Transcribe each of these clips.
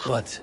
What?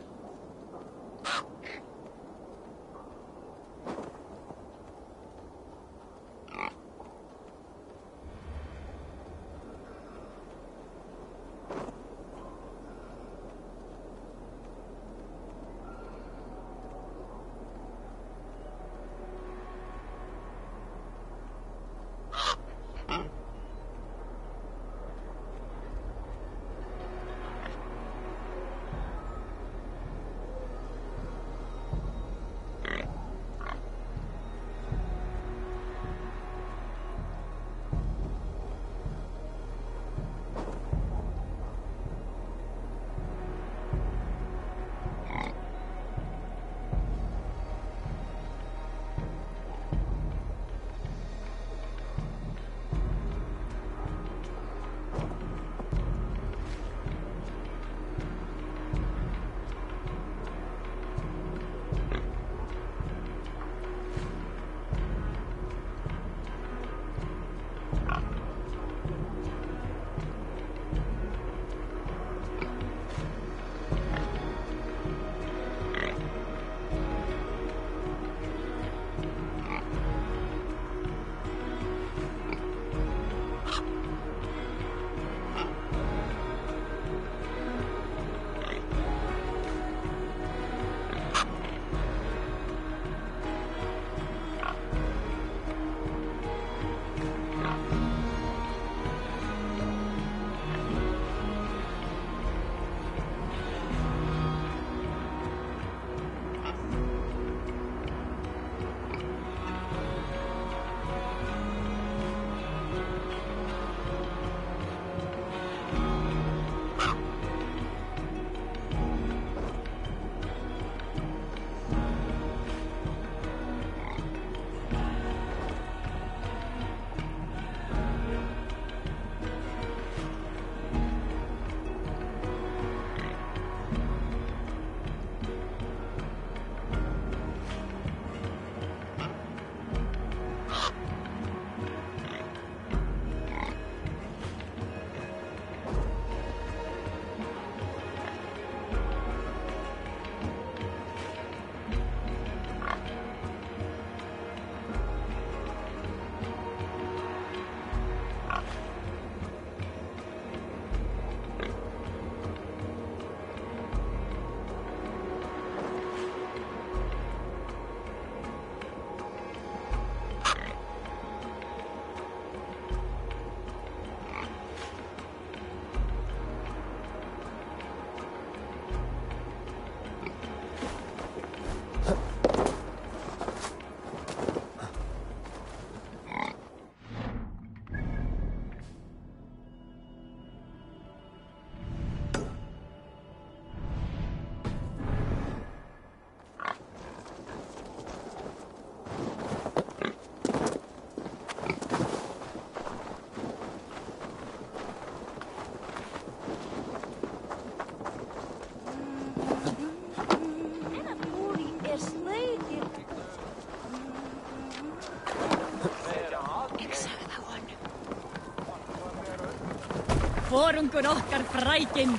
Forungur okkar frækinn.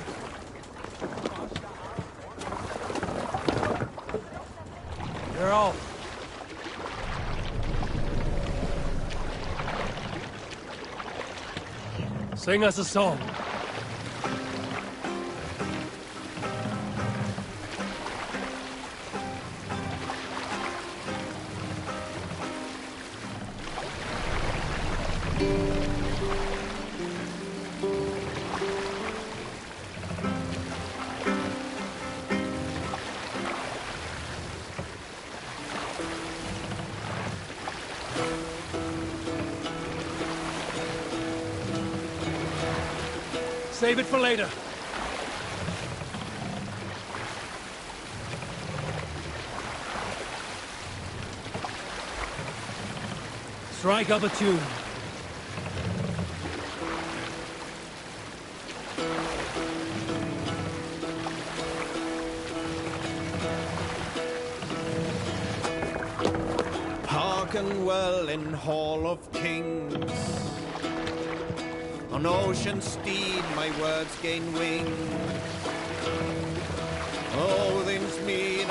You're off. Sing us a song. Save it for later. Strike up a tune. Hearken well in Hall of Kings. On ocean steed my words gain wing.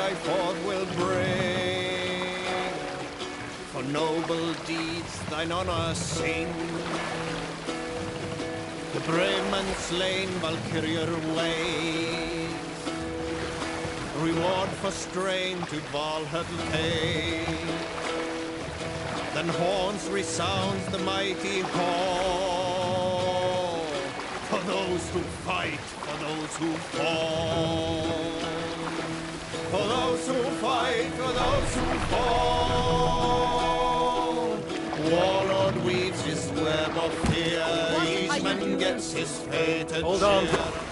I forth will bring. For noble deeds thine honour sing. The brave man slain Valkyrier ways. Reward for strain to Valhall take. Then horns resounds the mighty hall. For those who fight, for those who fall. For those who fight, for those who fall. Warlord weaves his web of fear. Each man gets his fated Hold on. share.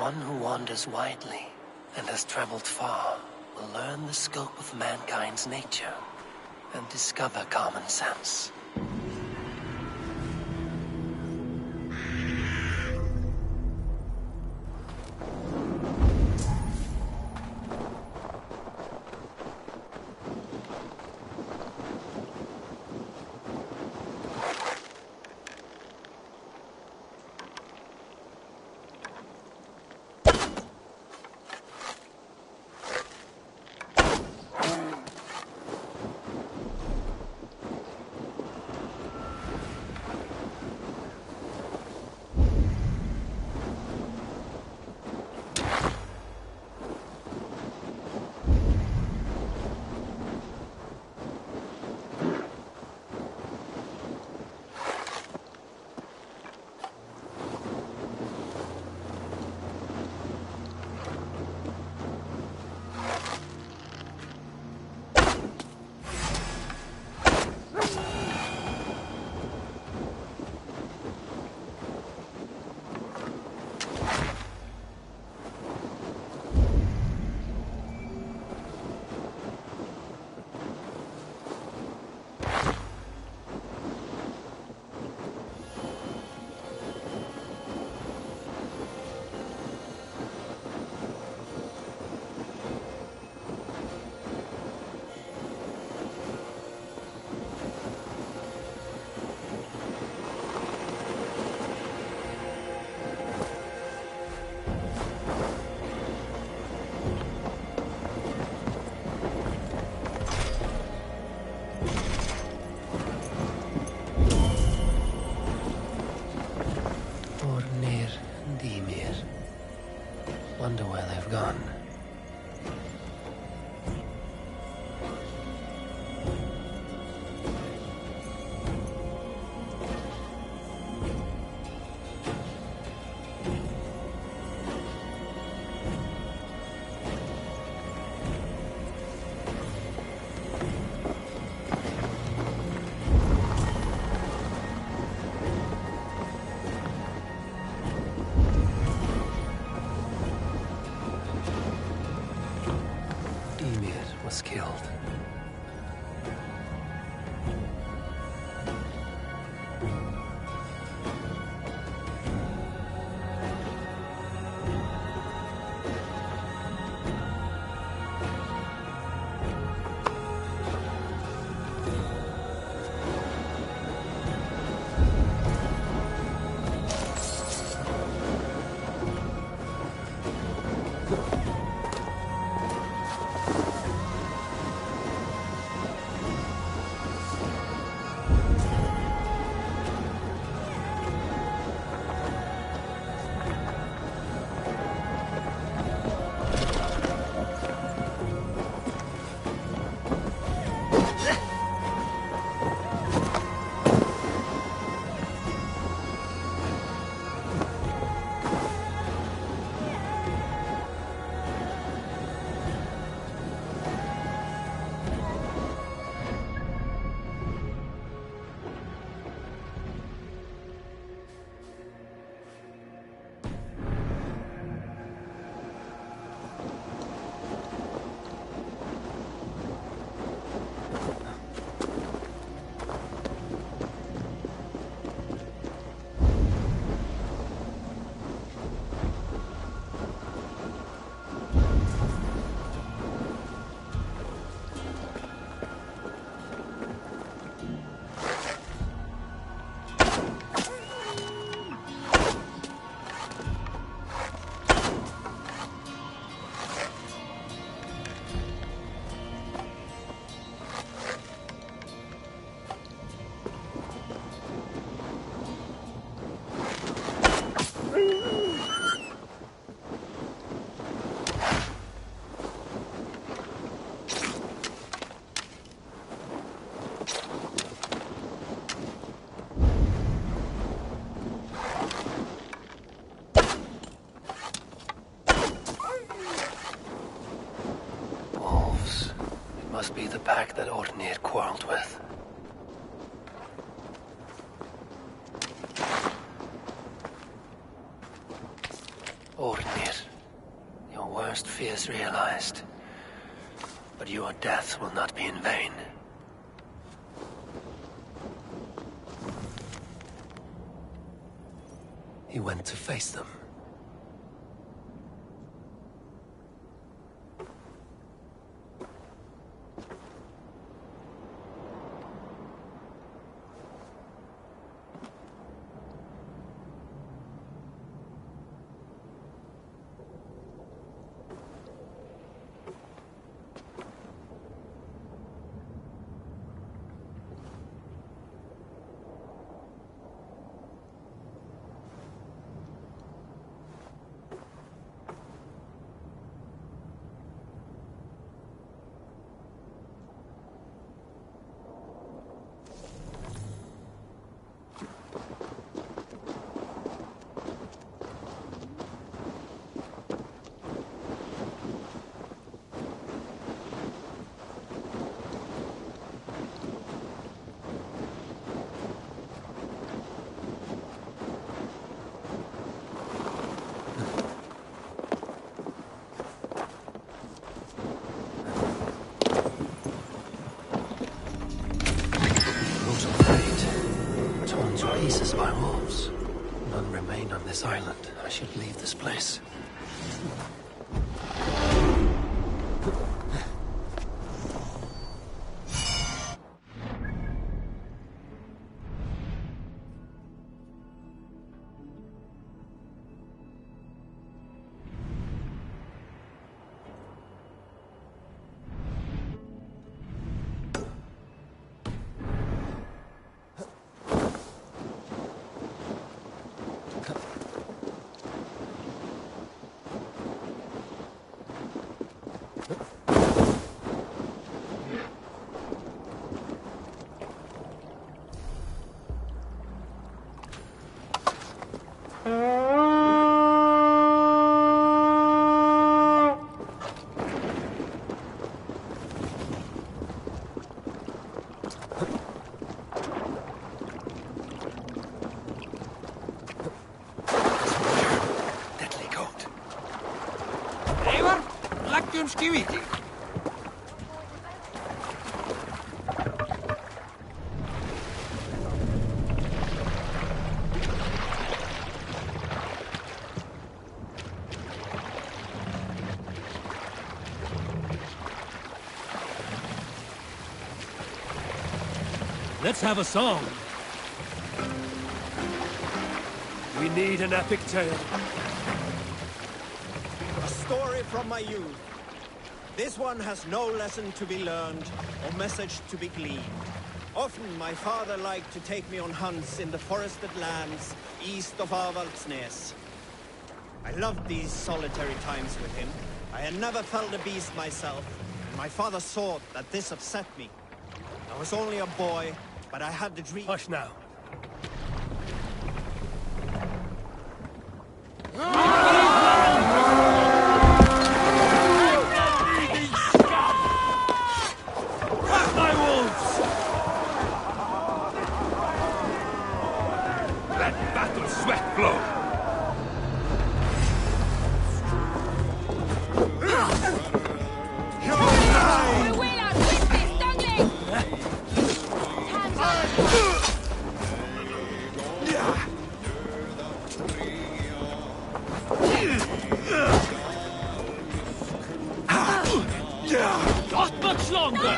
One who wanders widely and has traveled far will learn the scope of mankind's nature and discover common sense. Ymir was killed. Must be the pack that Ornir quarreled with. Ornir, your worst fears realized. But your death will not be in vain. He went to face them. Pieces by wolves. None remain on this island. I should leave this place. Eivor, leggjum skívíti. Let's have a song. We need an epic tale. A story from my youth. This one has no lesson to be learned or message to be gleaned. Often my father liked to take me on hunts in the forested lands east of Avaldsnes. I loved these solitary times with him. I had never felt a beast myself, and my father saw that this upset me. I was only a boy, but I had the dream. Hush now. My wolves! Let battle sweat flow! Not much longer!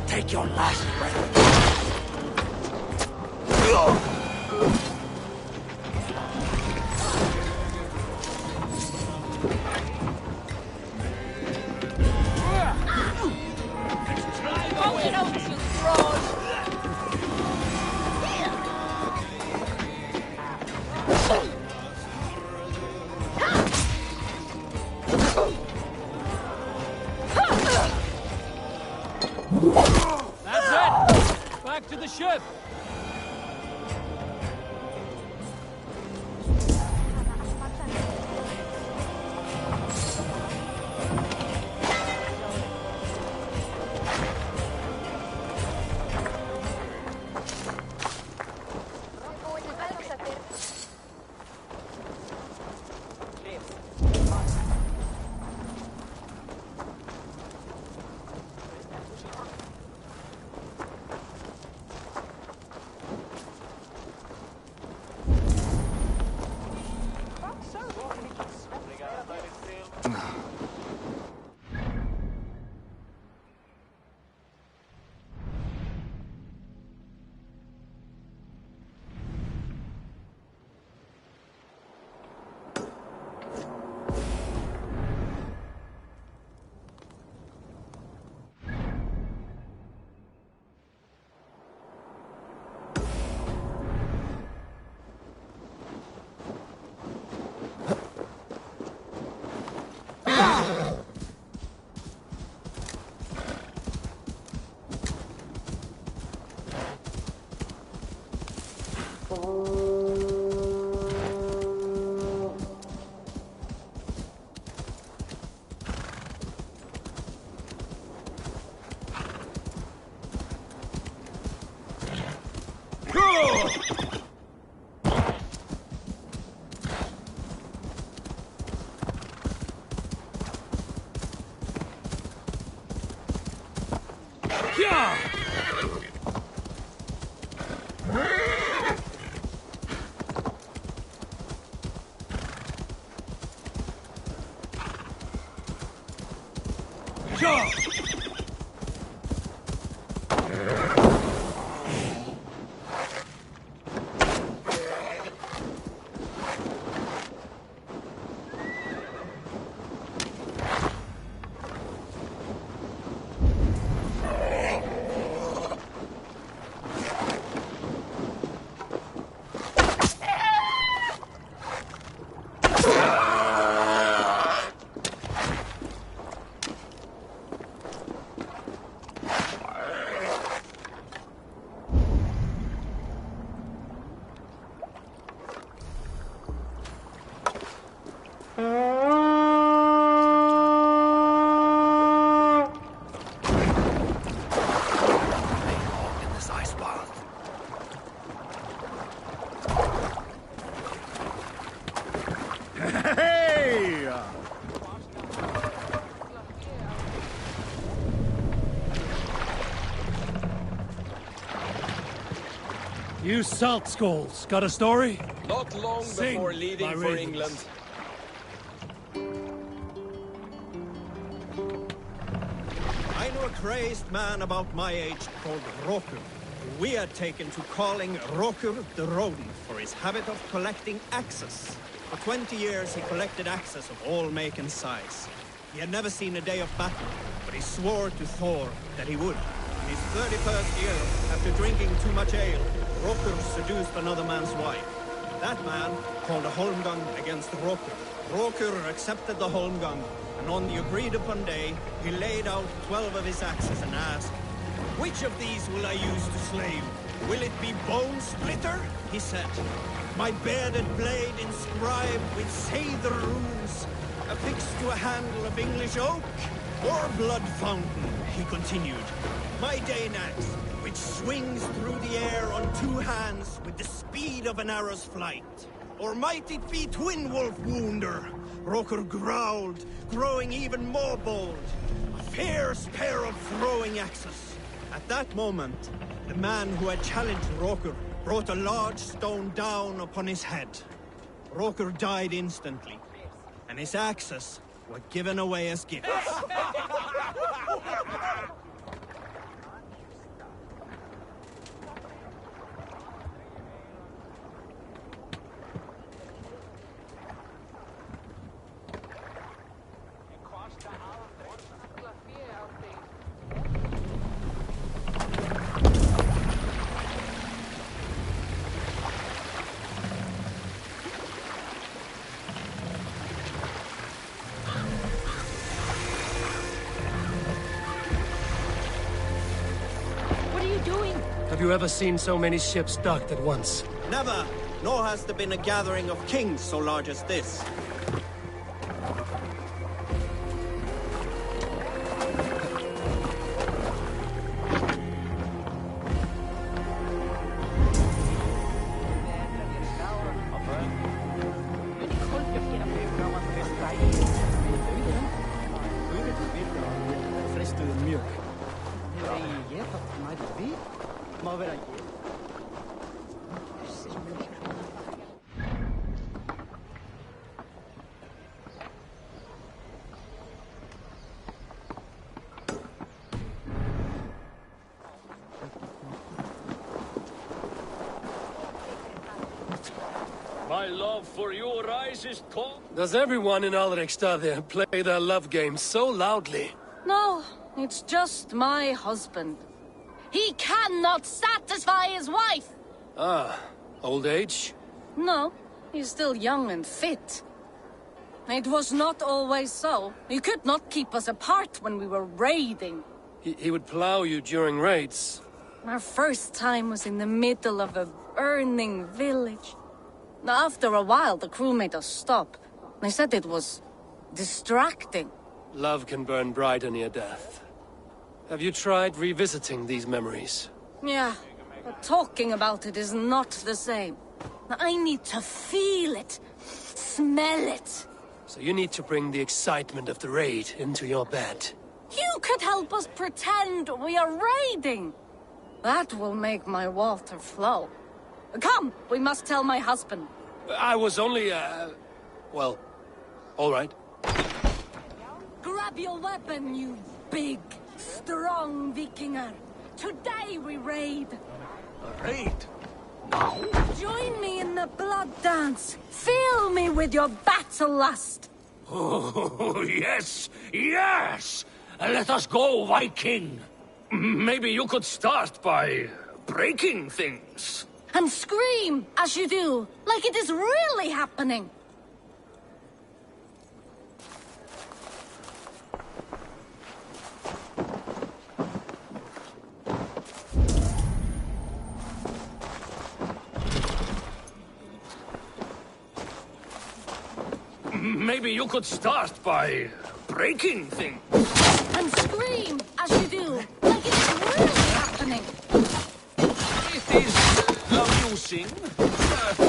Take your last breath. That's it! Back to the ship! Yeah! Yeah! You salt skulls, got a story? Not long Sing, before leaving my for ravens. England. I know a crazed man about my age called Roku. We had taken to calling Roku the rodent for his habit of collecting axes. For 20 years he collected axes of all make and size. He had never seen a day of battle, but he swore to Thor that he would. In his 31st year, after drinking too much ale, Roku seduced another man's wife. That man called a holmgang against Roku. Roku accepted the holmgang, and on the agreed-upon day, he laid out 12 of his axes and asked, "Which of these will I use to slay you? Will it be Bone Splitter?" he said. "My bearded blade inscribed with Seidr runes, affixed to a handle of English oak? Or Blood Fountain," he continued. "My Dane axe, which swings through the air on 2 hands with the speed of an arrow's flight. Or might it be Twin Wolf Wounder?" Roker growled, growing even more bold. A fierce pair of throwing axes. At that moment, the man who had challenged Roker brought a large stone down upon his head. Roker died instantly, and his axes were given away as gifts. Have you ever seen so many ships docked at once? Never, nor has there been a gathering of kings so large as this. My love for you rises tall. Does everyone in Alrekstad play their love game so loudly? No, it's just my husband. He cannot satisfy his wife! Ah, old age? No, he's still young and fit. It was not always so. He could not keep us apart when we were raiding. He would plow you during raids. Our first time was in the middle of a burning village. After a while, the crew made us stop. They said it was distracting. Love can burn brighter near death. Have you tried revisiting these memories? Yeah, but talking about it is not the same. I need to feel it, smell it. So you need to bring the excitement of the raid into your bed. You could help us pretend we are raiding. That will make my water flow. Come, we must tell my husband. I was only, well, all right. Grab your weapon, you big, strong Vikinger. Today we raid. A raid? Join me in the blood dance. Fill me with your battle lust. Oh, yes, yes! Let us go, Viking! Maybe you could start by breaking things. And scream as you do, like it is really happening. Maybe you could start by breaking things. And scream as you do, like it is really happening. It is amusing,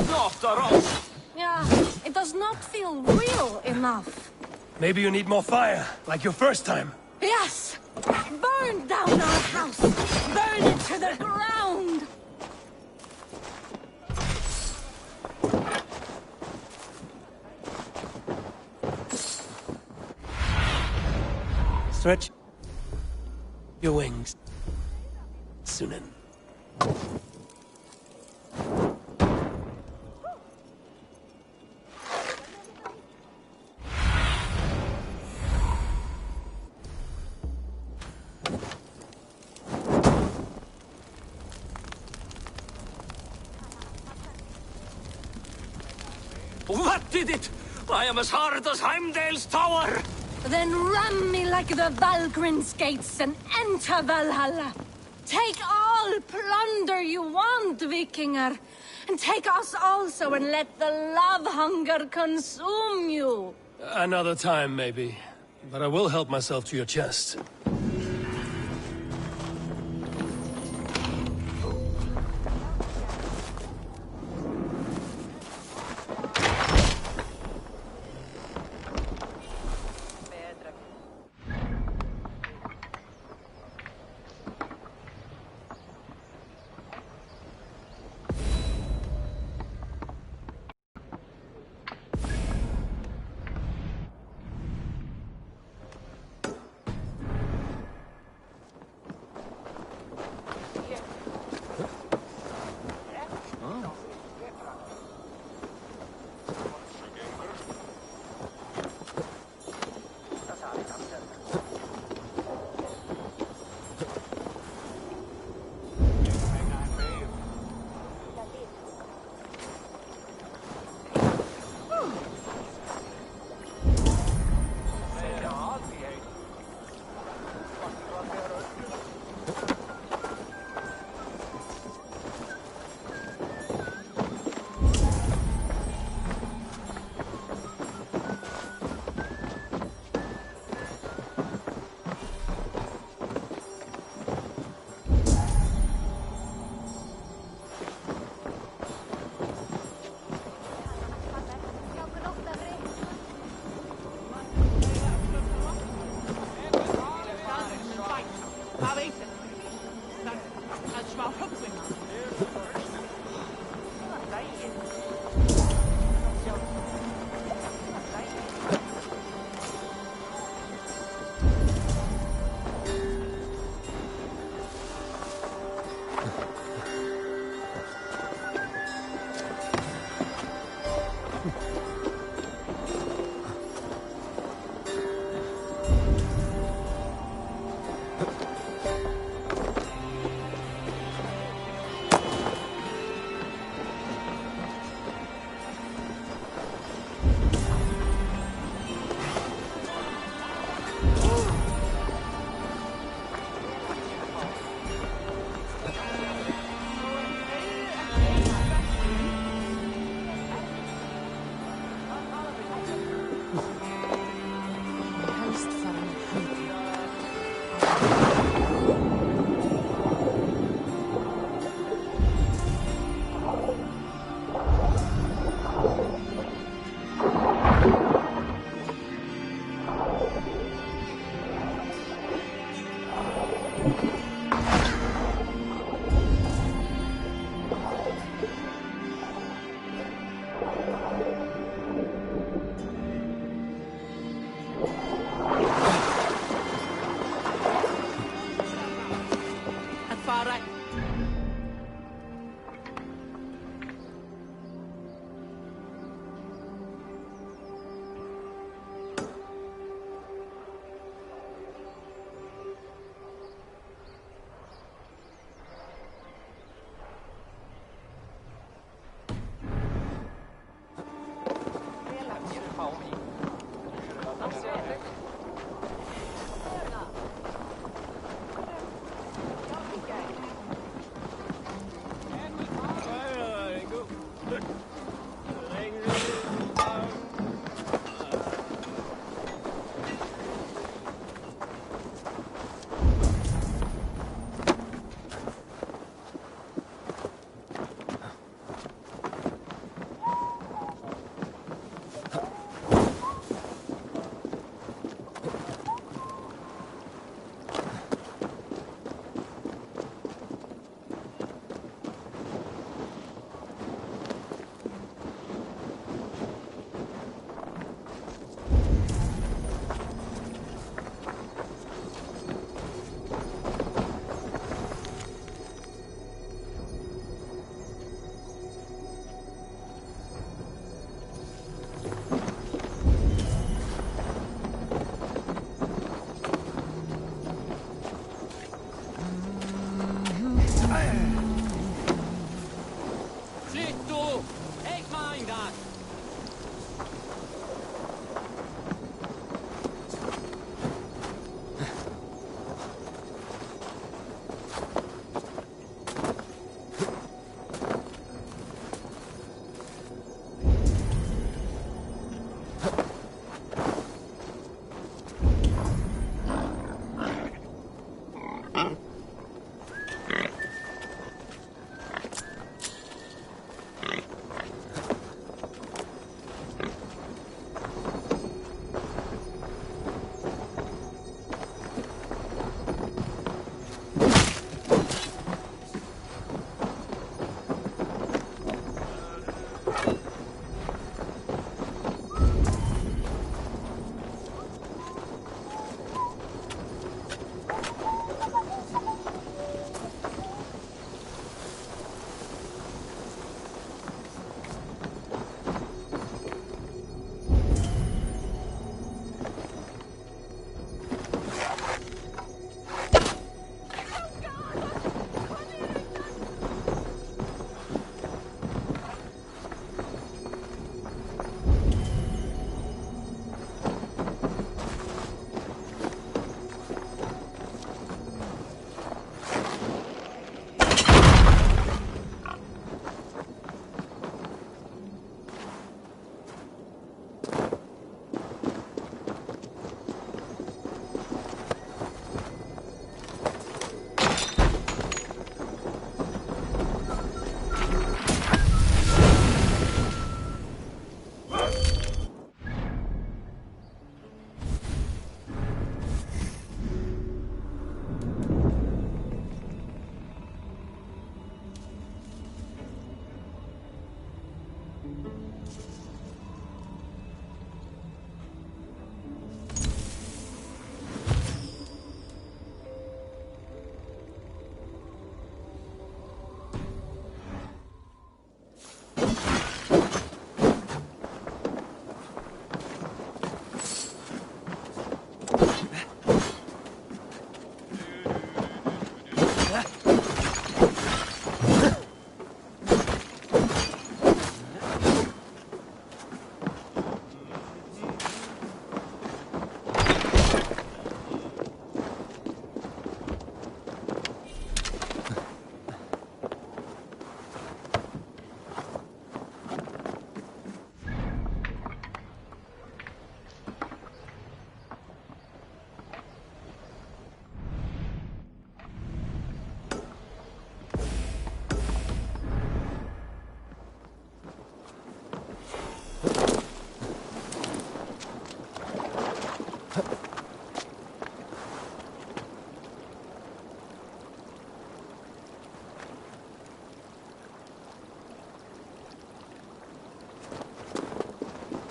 not arousing. Yeah, it does not feel real enough. Maybe you need more fire, like your first time. Yes! Burn down our house! Burn it to the ground! Stretch your wings, Sunan. What did it? I am as hard as Heimdall's tower! Then ram me like the Valgrin's gates and enter Valhalla. Take all plunder you want, Vikinger. And take us also and let the love hunger consume you. Another time, maybe. But I will help myself to your chest.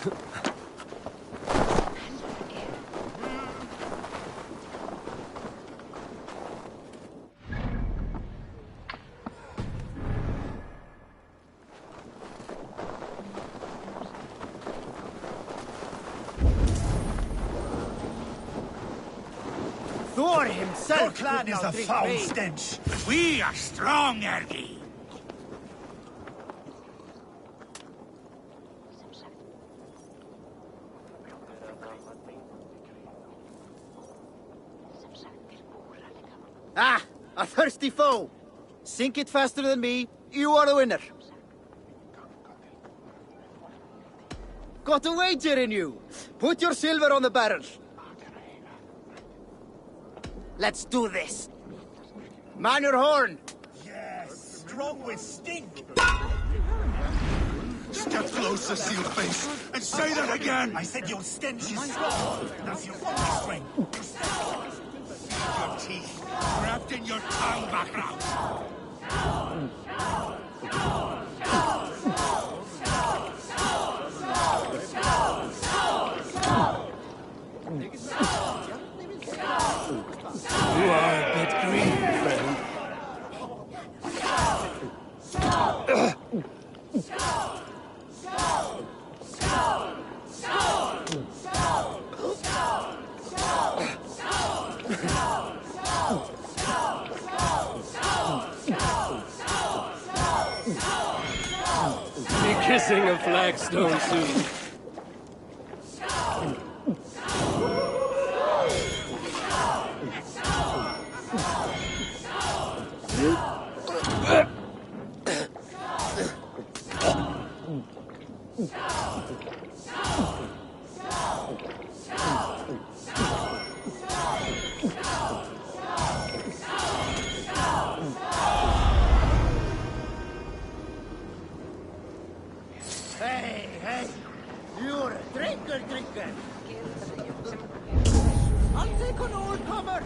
Thor himself Clan is a foul stench. We are strong, Ergi. Ah, a thirsty foe. Sink it faster than me. You are the winner. Got a wager in you. Put your silver on the barrel. Let's do this. Man your horn. Yes, strong with stink. Step closer, seal face, and say that again. I said your stench is strong. That's your full strength. Your teeth wrapped in your tongue background. You are a bit green, friend. Be kissing a flagstone soon. Hey, you're a drinker. I'll take on all comers.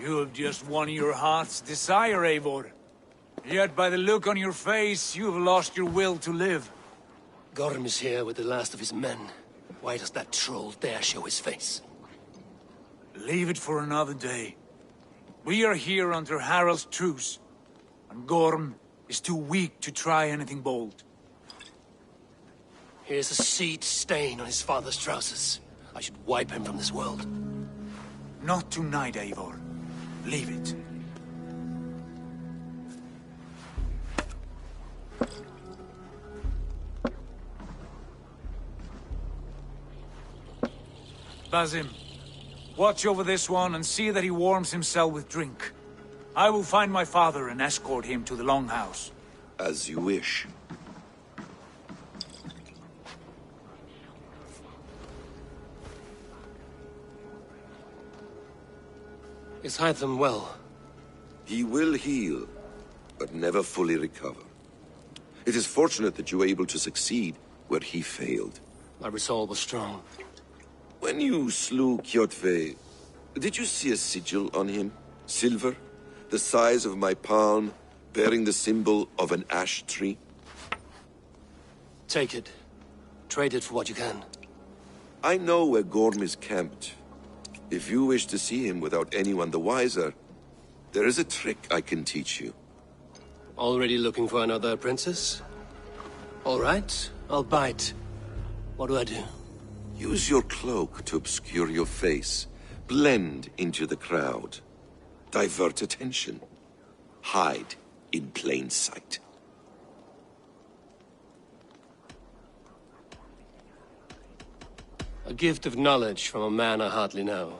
You have just won your heart's desire, Eivor. Yet by the look on your face, you have lost your will to live. Gorm is here with the last of his men. Why does that troll dare show his face? Leave it for another day. We are here under Harald's truce, and Gorm is too weak to try anything bold. Here's a seed stain on his father's trousers. I should wipe him from this world. Not tonight, Eivor. Leave it. Basim, watch over this one and see that he warms himself with drink. I will find my father and escort him to the Longhouse. As you wish. Is Hytham well? He will heal, but never fully recover. It is fortunate that you were able to succeed where he failed. My resolve was strong. When you slew Kjotve, did you see a sigil on him? Silver? The size of my palm, bearing the symbol of an ash tree? Take it. Trade it for what you can. I know where Gorm is camped. If you wish to see him without anyone the wiser, there is a trick I can teach you. Already looking for another princess? All right, I'll bite. What do I do? Use your cloak to obscure your face. Blend into the crowd. Divert attention. Hide in plain sight. A gift of knowledge from a man I hardly know.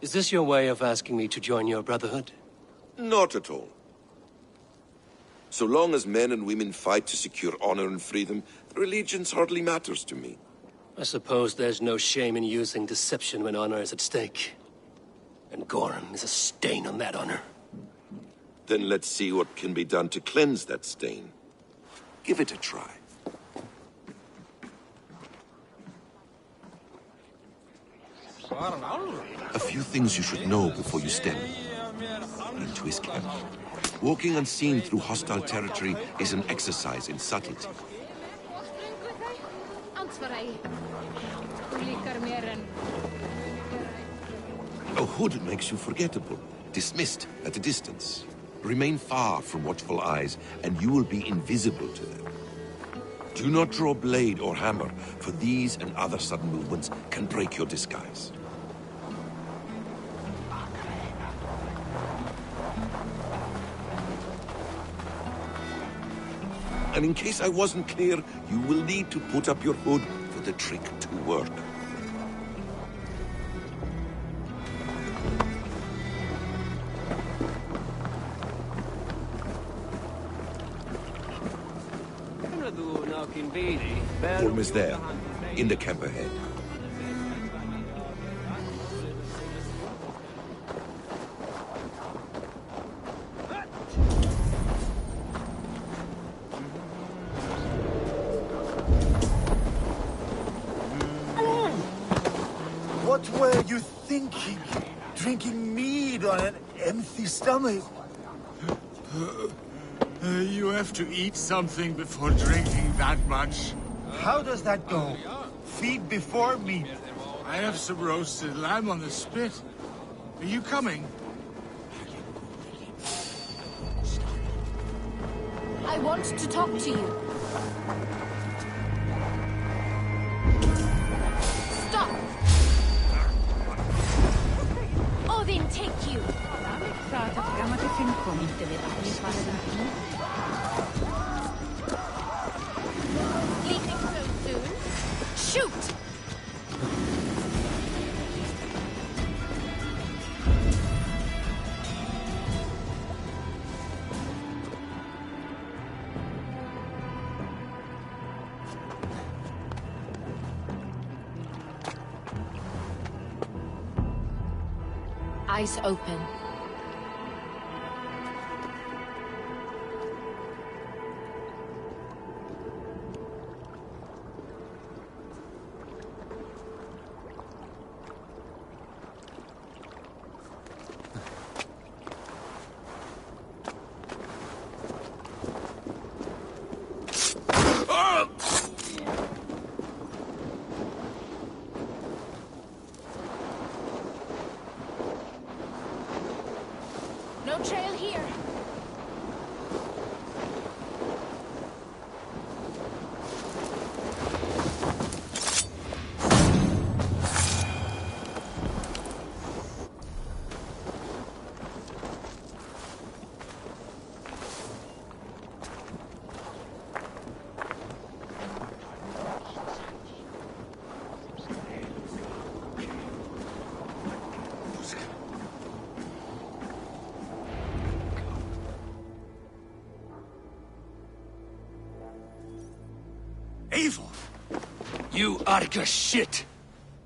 Is this your way of asking me to join your brotherhood? Not at all. So long as men and women fight to secure honor and freedom, their allegiance hardly matters to me. I suppose there's no shame in using deception when honor is at stake. And Gorm is a stain on that honor. Then let's see what can be done to cleanse that stain. Give it a try. A few things you should know before you step into his camp. Walking unseen through hostile territory is an exercise in subtlety. A hood makes you forgettable, dismissed at a distance. Remain far from watchful eyes, and you will be invisible to them. Do not draw blade or hammer, for these and other sudden movements can break your disguise. And in case I wasn't clear, you will need to put up your hood for the trick to work. Orm is there, in the camp ahead. What were you thinking? Drinking mead on an empty stomach? You have to eat something before drinking that much. How does that go? Feed before meat. I have some roasted lamb on the spit. Are you coming? I want to talk to you. Stop! Odin, take you! Leaving so soon? Shoot! Eyes open. No trail here. Eivor! You Arga shit!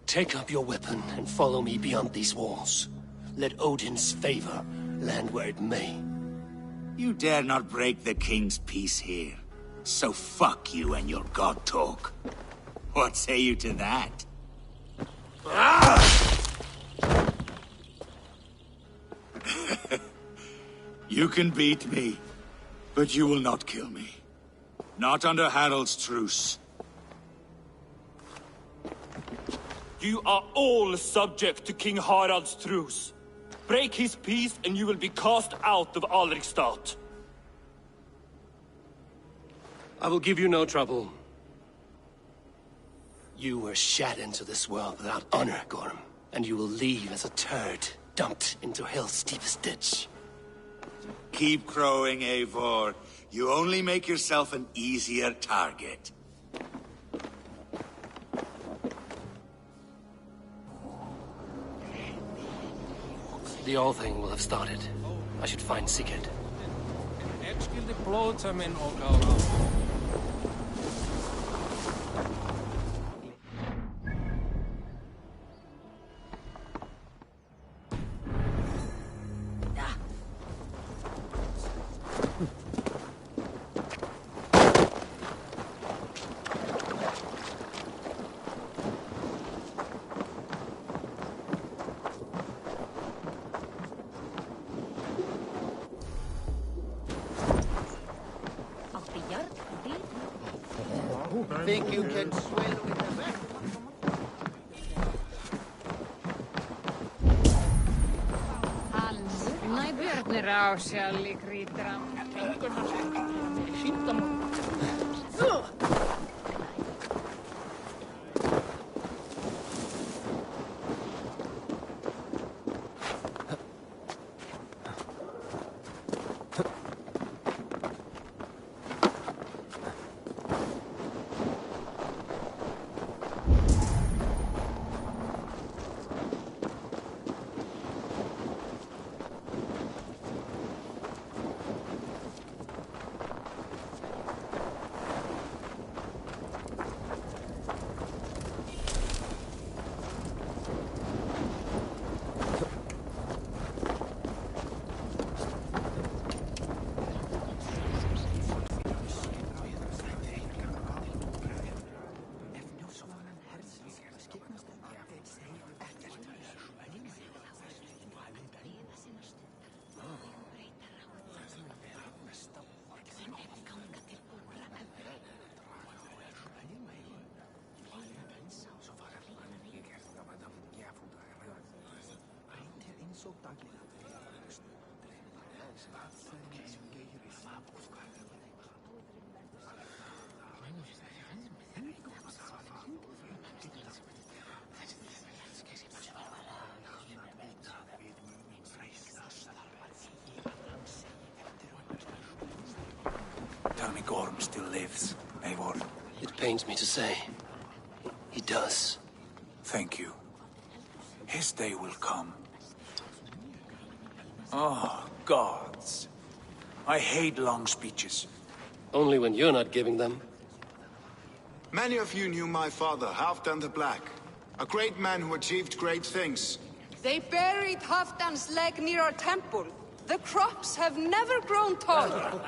Take up your weapon and follow me beyond these walls. Let Odin's favor land where it may. You dare not break the king's peace here. So fuck you and your god talk. What say you to that? You can beat me, but you will not kill me. Not under Harald's truce. You are all subject to King Harald's truce. Break his peace and you will be cast out of Alrikstad. I will give you no trouble. You were shat into this world without honor, Gorm, and you will leave as a turd dumped into hell's deepest ditch. Keep crowing, Eivor. You only make yourself an easier target. The All Thing will have started. I should find Sigurd. Think you can swim with the best? Nej, Björn Rausjalli kriitterä. Tell me Gorm still lives, Eivor. It pains me to say. He does. Thank you. His day will come. Oh, gods. I hate long speeches. Only when you're not giving them. Many of you knew my father, Halfdan the Black. A great man who achieved great things. They buried Halfdan's leg near our temple. The crops have never grown taller.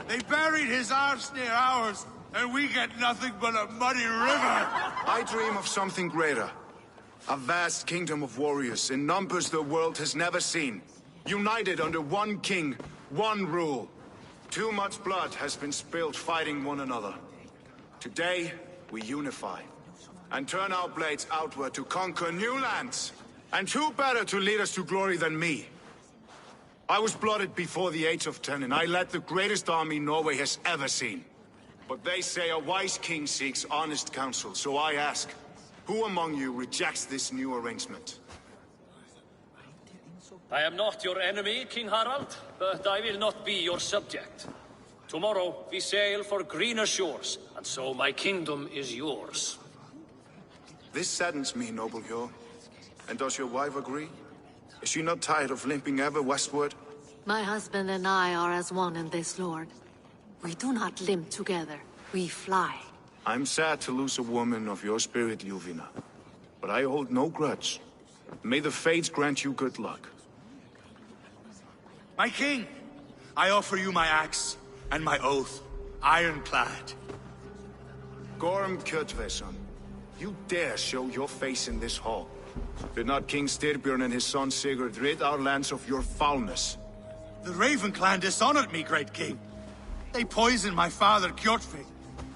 They buried his arse near ours, and we get nothing but a muddy river. I dream of something greater. A vast kingdom of warriors in numbers the world has never seen. United under one king, one rule. Too much blood has been spilled fighting one another. Today, we unify. And turn our blades outward to conquer new lands. And who better to lead us to glory than me? I was blooded before the age of 10, and I led the greatest army Norway has ever seen. But they say a wise king seeks honest counsel, so I ask, who among you rejects this new arrangement? I am not your enemy, King Harald, but I will not be your subject. Tomorrow we sail for greener shores, and so my kingdom is yours. This saddens me, noble Hjor. And does your wife agree? Is she not tired of limping ever westward? My husband and I are as one in this, Lord. We do not limp together. We fly. I'm sad to lose a woman of your spirit, Ljuvina. But I hold no grudge. May the fates grant you good luck. My king, I offer you my axe and my oath, ironclad. Gorm Kjotveson, you dare show your face in this hall. Did not King Styrbjörn and his son Sigurd rid our lands of your foulness? The Raven clan dishonored me, great king. They poisoned my father, Kjotve.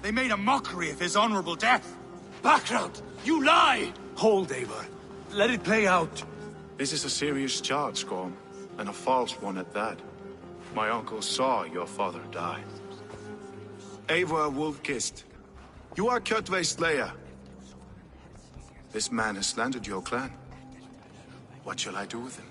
They made a mockery of his honorable death. Background! You lie! Hold, Eivor. Let it play out. This is a serious charge, Gorm, and a false one at that. My uncle saw your father die. Eivor Wolf-Kissed, you are Kjotve's slayer. This man has slandered your clan. What shall I do with him?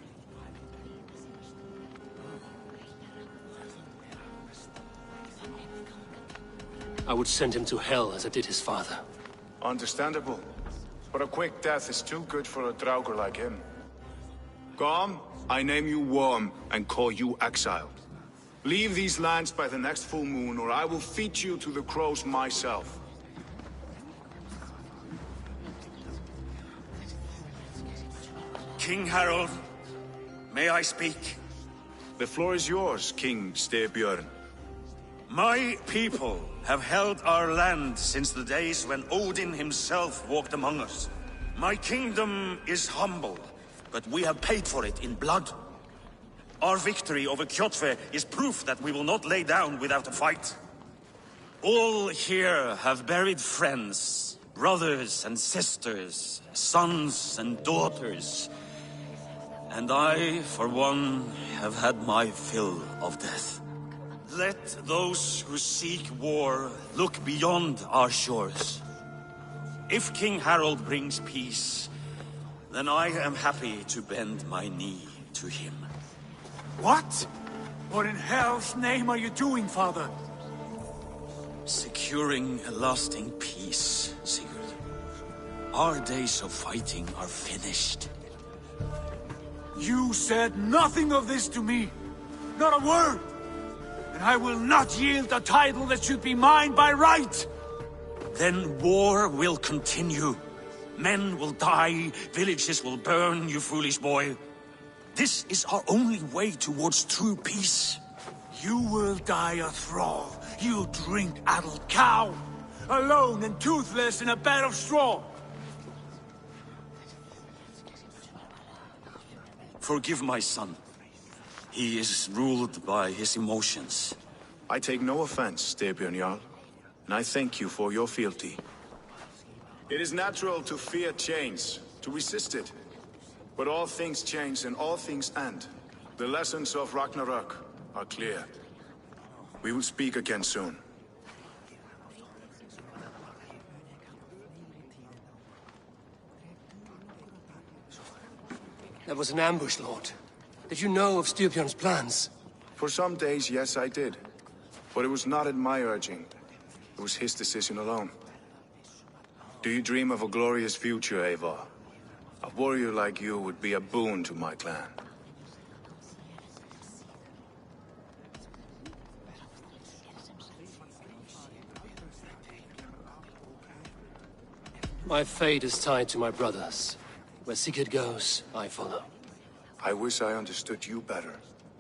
I would send him to hell as I did his father. Understandable. But a quick death is too good for a Draugr like him. Gorm, I name you Worm and call you exiled. Leave these lands by the next full moon, or I will feed you to the crows myself. King Harald, may I speak? The floor is yours, King Styrbjörn. My people have held our land since the days when Odin himself walked among us. My kingdom is humble, but we have paid for it in blood. Our victory over Kjotve is proof that we will not lay down without a fight. All here have buried friends, brothers and sisters, sons and daughters. And I, for one, have had my fill of death. Let those who seek war look beyond our shores. If King Harald brings peace, then I am happy to bend my knee to him. What? What in hell's name are you doing, father? Securing a lasting peace, Sigurd. Our days of fighting are finished. You said nothing of this to me. Not a word. And I will not yield a title that should be mine by right. Then war will continue. Men will die, villages will burn, you foolish boy. This is our only way towards true peace. You will die a thrall. You drink-addled cow. Alone and toothless in a bed of straw. Forgive my son. He is ruled by his emotions. I take no offense, Styrbjörn Jarl, and I thank you for your fealty. It is natural to fear change, to resist it. But all things change and all things end. The lessons of Ragnarok are clear. We will speak again soon. That was an ambush, Lord. Did you know of Styrbjörn's plans? For some days, yes, I did. But it was not at my urging. It was his decision alone. Do you dream of a glorious future, Eivor? A warrior like you would be a boon to my clan. My fate is tied to my brothers. Where Sigurd goes, I follow. I wish I understood you better.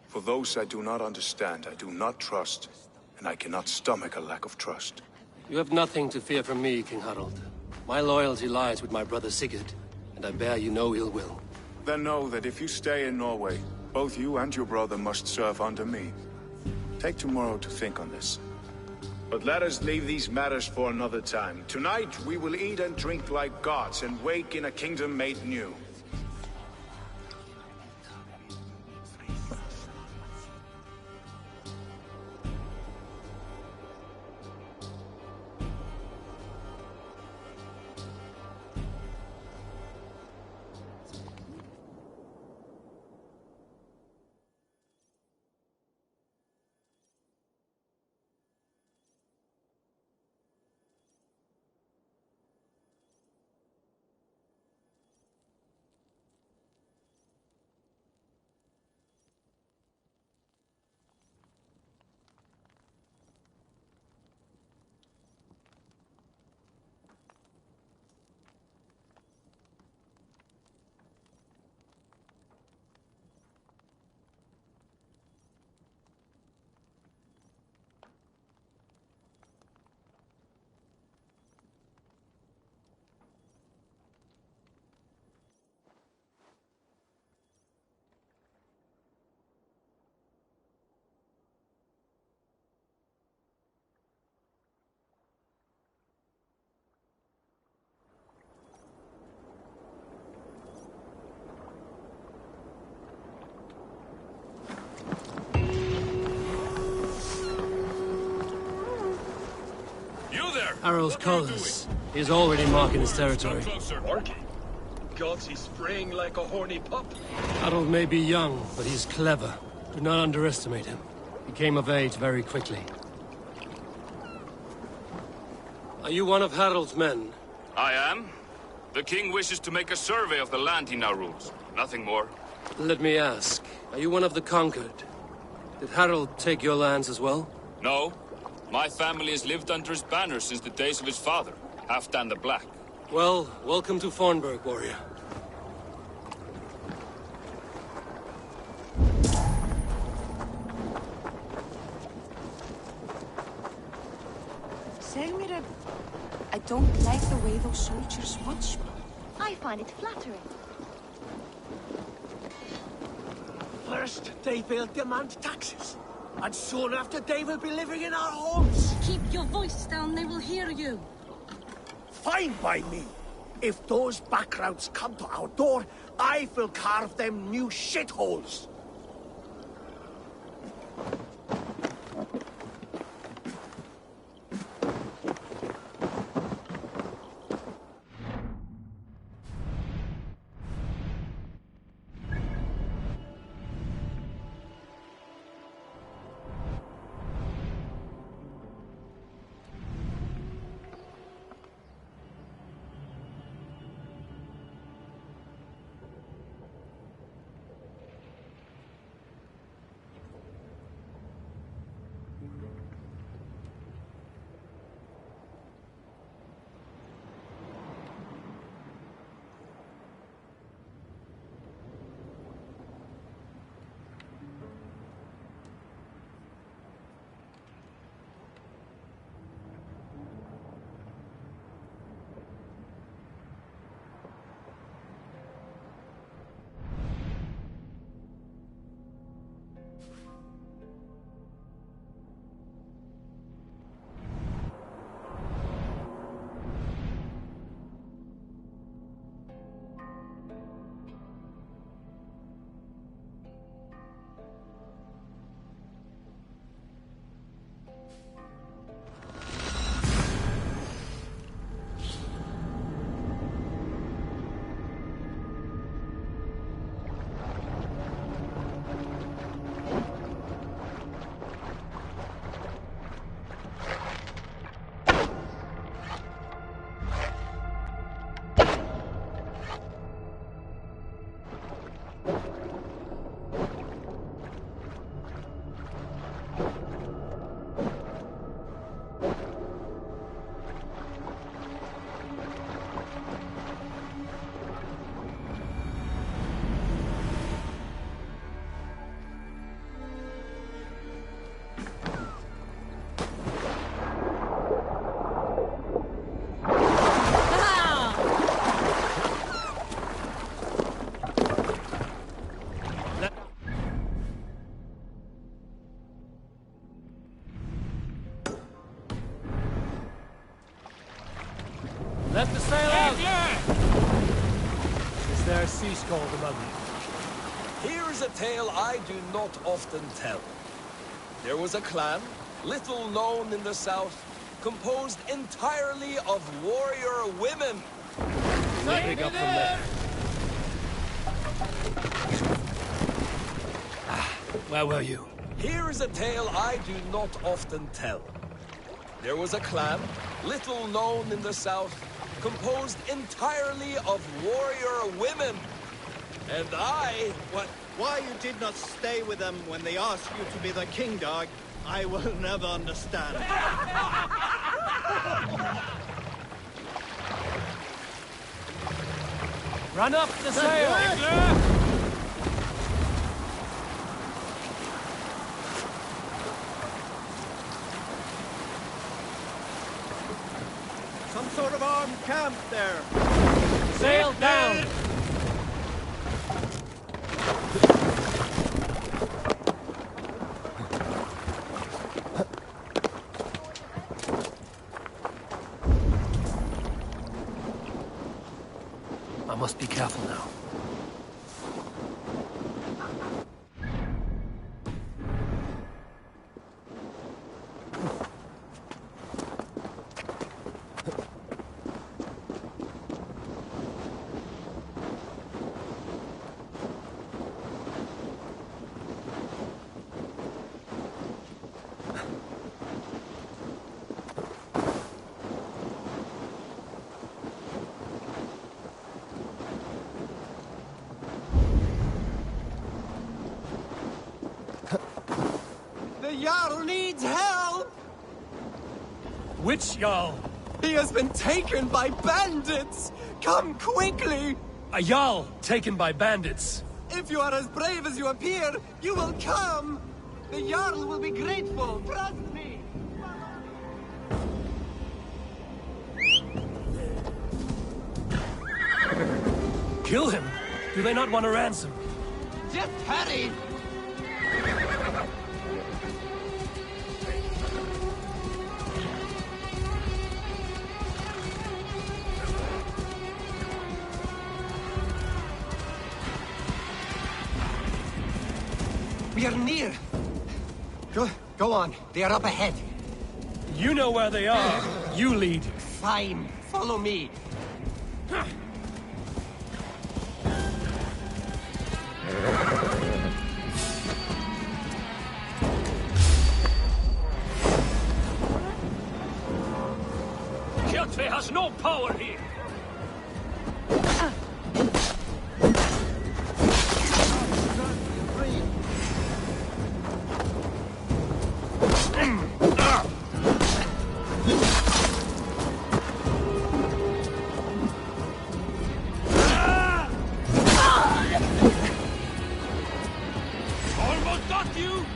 For those I do not understand, I do not trust, and I cannot stomach a lack of trust. You have nothing to fear from me, King Harald. My loyalty lies with my brother Sigurd, and I bear you no ill will. Then know that if you stay in Norway, both you and your brother must serve under me. Take tomorrow to think on this. But let us leave these matters for another time. Tonight, we will eat and drink like gods and wake in a kingdom made new. Harald's colors. He's already marking his territory. Marking? Gods, he's spraying like a horny pup. Harald may be young, but he's clever. Do not underestimate him. He came of age very quickly. Are you one of Harald's men? I am. The king wishes to make a survey of the land he now rules. Nothing more. Let me ask, are you one of the conquered? Did Harald take your lands as well? No. My family has lived under his banner since the days of his father, Halfdan the Black. Well, welcome to Fornburg, warrior. Selmira, I don't like the way those soldiers watch me. I find it flattering. First, they will demand taxes. And soon after they will be living in our homes. Keep your voice down, they will hear you. Fine by me. If those backgrounds come to our door, I will carve them new shitholes. Let the sail out! Is there a sea scald among you? Here is a tale I do not often tell. There was a clan, little known in the south, composed entirely of warrior women. We'll pick up from there. Where were you? Here is a tale I do not often tell. There was a clan, little known in the south, composed entirely of warrior women. And I, Why you did not stay with them when they asked you to be the king dog, I will never understand. Run up the sail! Some sort of armed camp there. Sail down! I must be careful now. The Jarl needs help! Which Jarl? He has been taken by bandits! Come quickly! A Jarl taken by bandits. If you are as brave as you appear, you will come! The Jarl will be grateful, trust me! Kill him? Do they not want a ransom? Just hurry! We are near. Go on. They are up ahead. You know where they are. You lead. Fine. Follow me. Kjotve has no power here. Almost got you!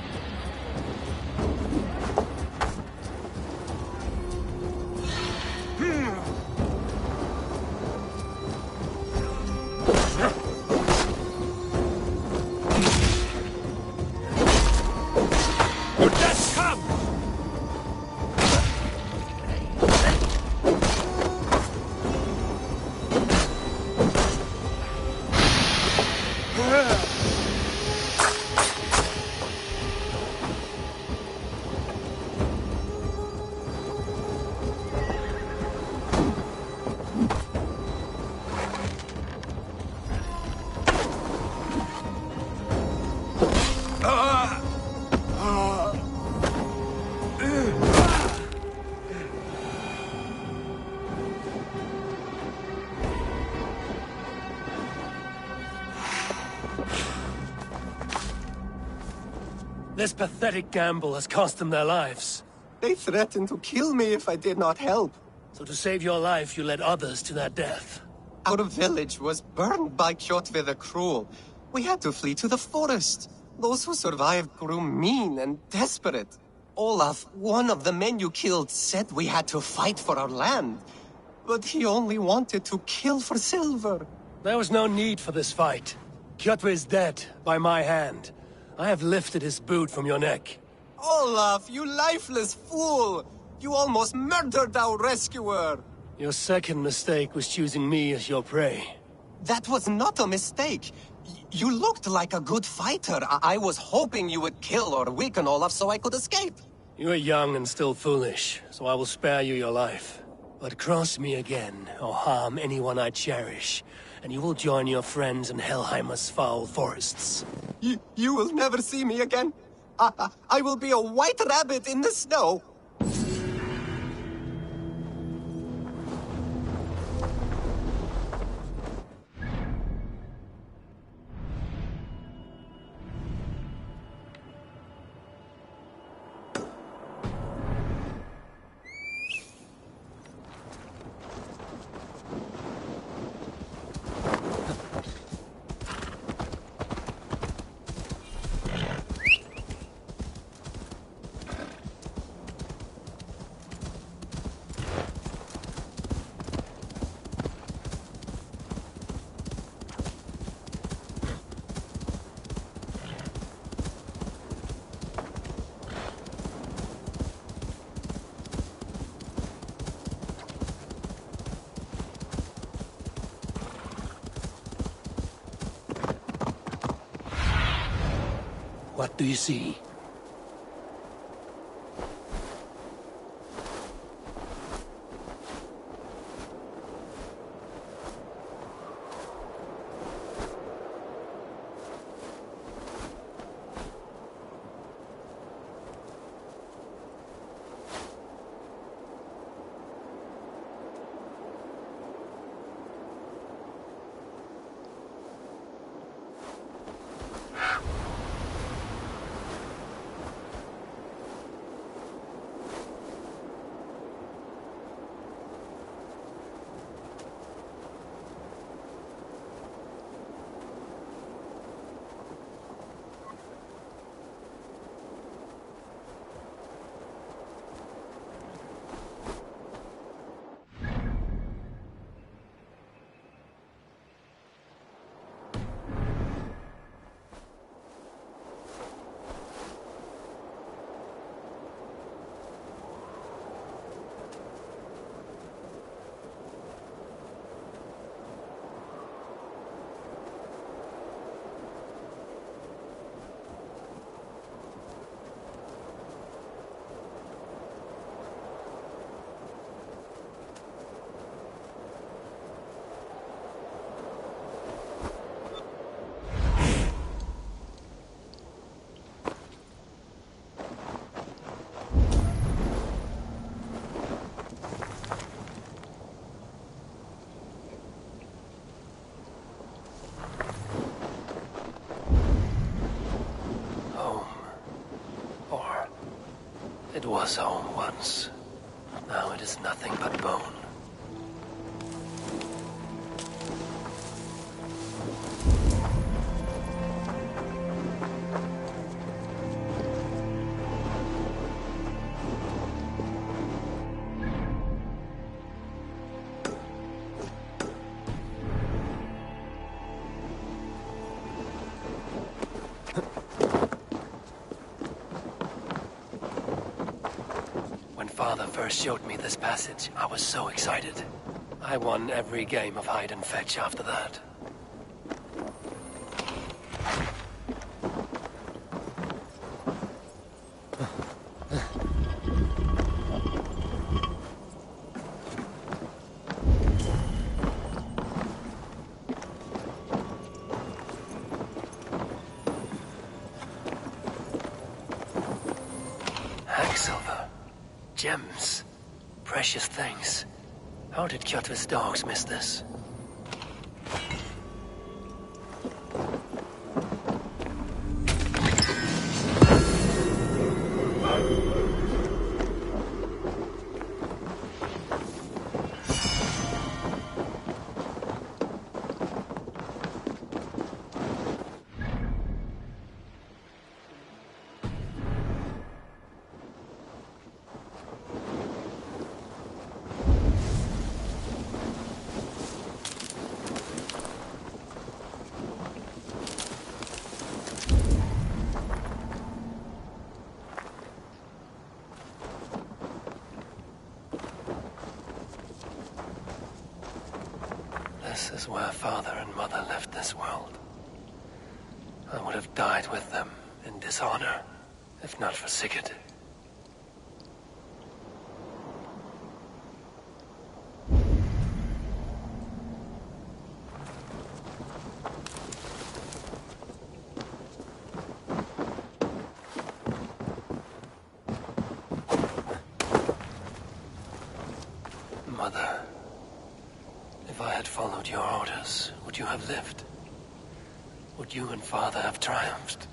Your death comes! This pathetic gamble has cost them their lives. They threatened to kill me if I did not help. So to save your life, you led others to their death. Our village was burned by Kjotve the Cruel. We had to flee to the forest. Those who survived grew mean and desperate. Olaf, one of the men you killed, said we had to fight for our land. But he only wanted to kill for silver. There was no need for this fight. Kjotve is dead, by my hand. I have lifted his boot from your neck. Olaf, you lifeless fool! You almost murdered our rescuer! Your second mistake was choosing me as your prey. That was not a mistake. You looked like a good fighter. I was hoping you would kill or weaken Olaf so I could escape. You are young and still foolish, so I will spare you your life. But cross me again, or harm anyone I cherish, and you will join your friends in Helheimer's foul forests. You will never see me again. I will be a white rabbit in the snow. What do you see? It was home once. Now it is nothing but bone. Father first showed me this passage, I was so excited. I won every game of hide and fetch after that. Gems. Precious things. How did Kjotve's dogs miss this? This is where Father and Mother left this world. I would have died with them in dishonor, if not for Sigurd. Mother, if I had followed your orders, would you have lived? Would you and Father have triumphed?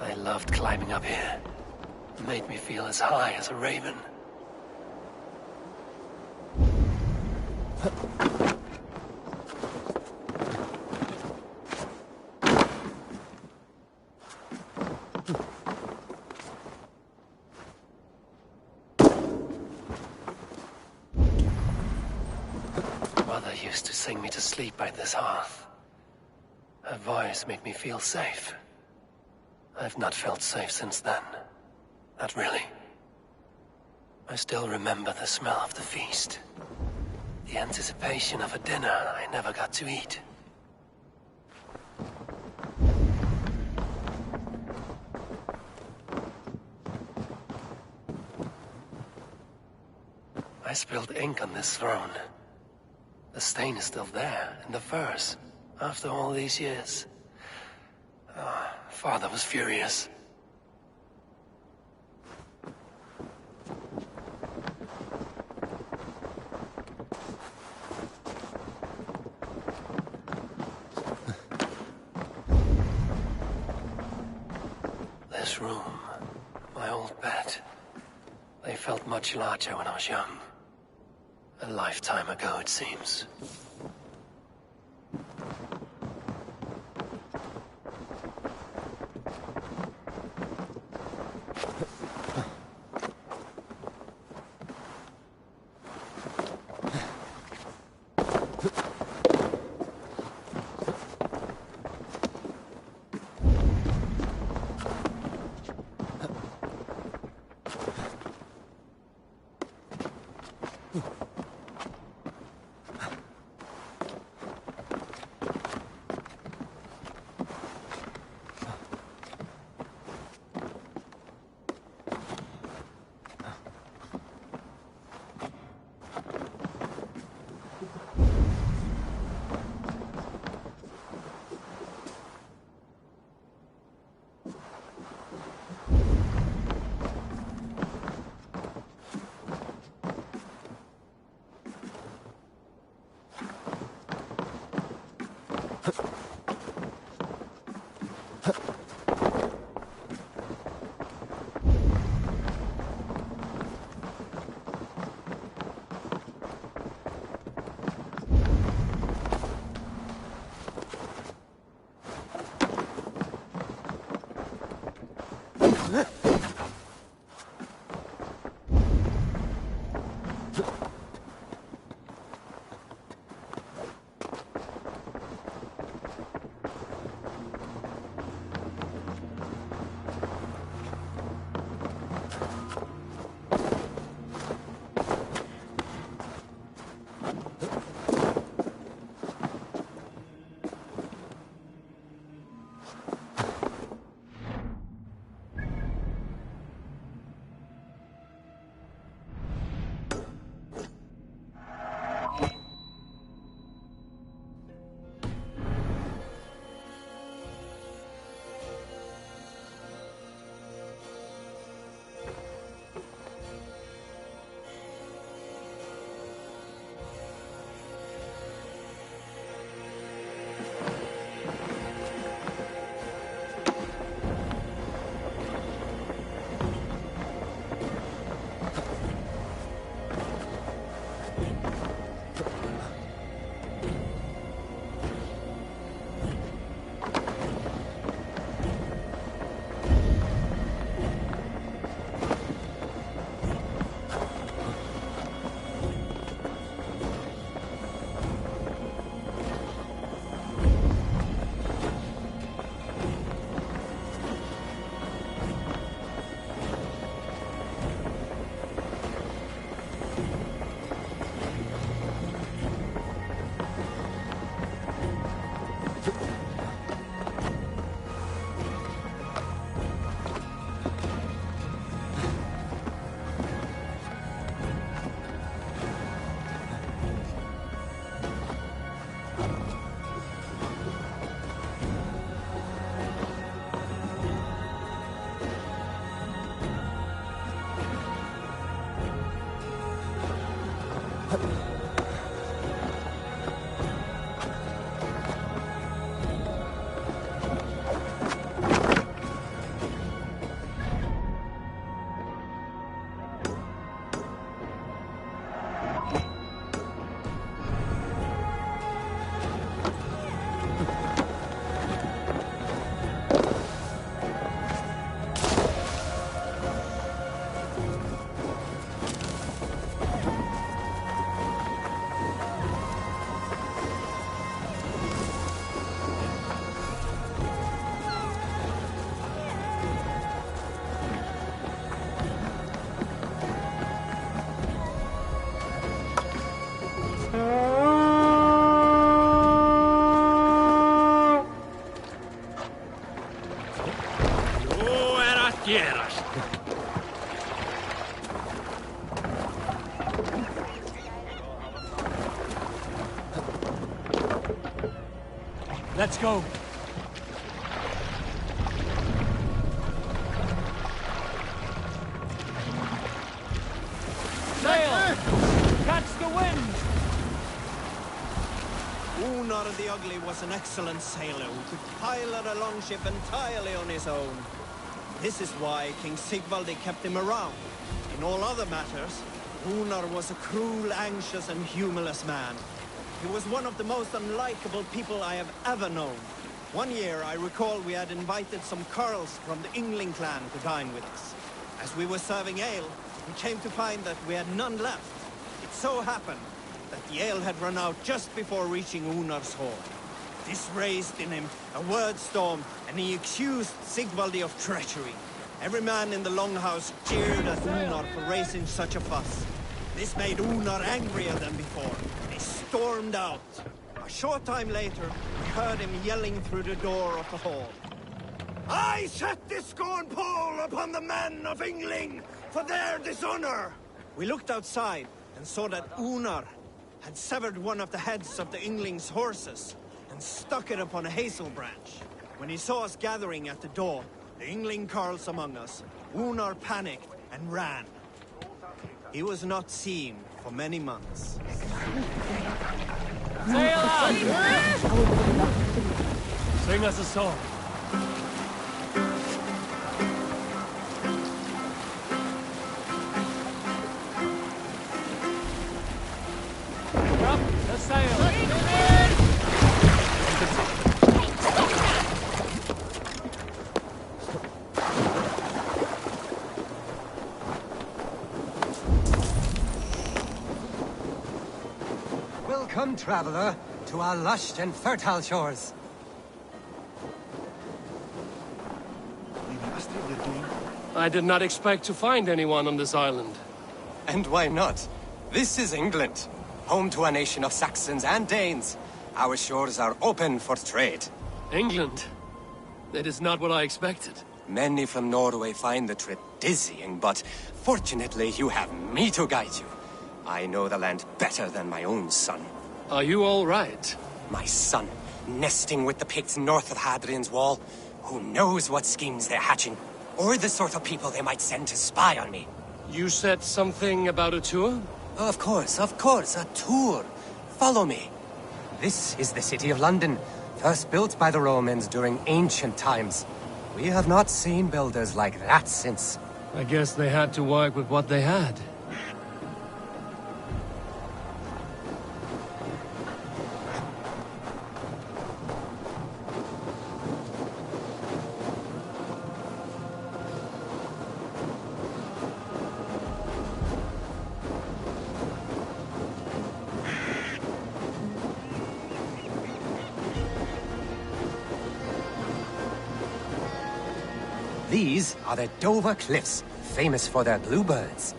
I loved climbing up here. It made me feel as high as a raven. Mother used to sing me to sleep by this hearth. Her voice made me feel safe. I've not felt safe since then. Not really. I still remember the smell of the feast. The anticipation of a dinner I never got to eat. I spilled ink on this throne. The stain is still there, in the furs, after all these years. Father was furious. This room, my old bed, they felt much larger when I was young. A lifetime ago, it seems. Let's go. Sail! Catch the wind! Unar the Ugly was an excellent sailor who could pilot a longship entirely on his own. This is why King Sigvaldi kept him around. In all other matters, Unar was a cruel, anxious, and humorless man. He was one of the most unlikable people I have ever known. One year, I recall we had invited some Carls from the Yngling clan to dine with us. As we were serving ale, we came to find that we had none left. It so happened that the ale had run out just before reaching Unar's hall. This raised in him a word storm, and he accused Sigvaldi of treachery. Every man in the longhouse jeered at Unar for raising such a fuss. This made Unar angrier than before. He stormed out. A short time later, we heard him yelling through the door of the hall. I set this scorn pole upon the men of Yngling for their dishonor! We looked outside and saw that Unar had severed one of the heads of the Yngling's horses and stuck it upon a hazel branch. When he saw us gathering at the door, the Yngling carls among us, Unar panicked and ran. He was not seen for many months. Sail up! Sing us a song. Up the sail! Welcome, traveler, to our lush and fertile shores. I did not expect to find anyone on this island. And why not? This is England, home to a nation of Saxons and Danes. Our shores are open for trade. England? That is not what I expected. Many from Norway find the trip dizzying, but fortunately you have me to guide you. I know the land better than my own son. Are you all right? My son, nesting with the Picts north of Hadrian's Wall. Who knows what schemes they're hatching, or the sort of people they might send to spy on me. You said something about a tour? Of course, a tour. Follow me. This is the city of London, first built by the Romans during ancient times. We have not seen builders like that since. I guess they had to work with what they had. These are the Dover Cliffs, famous for their bluebirds.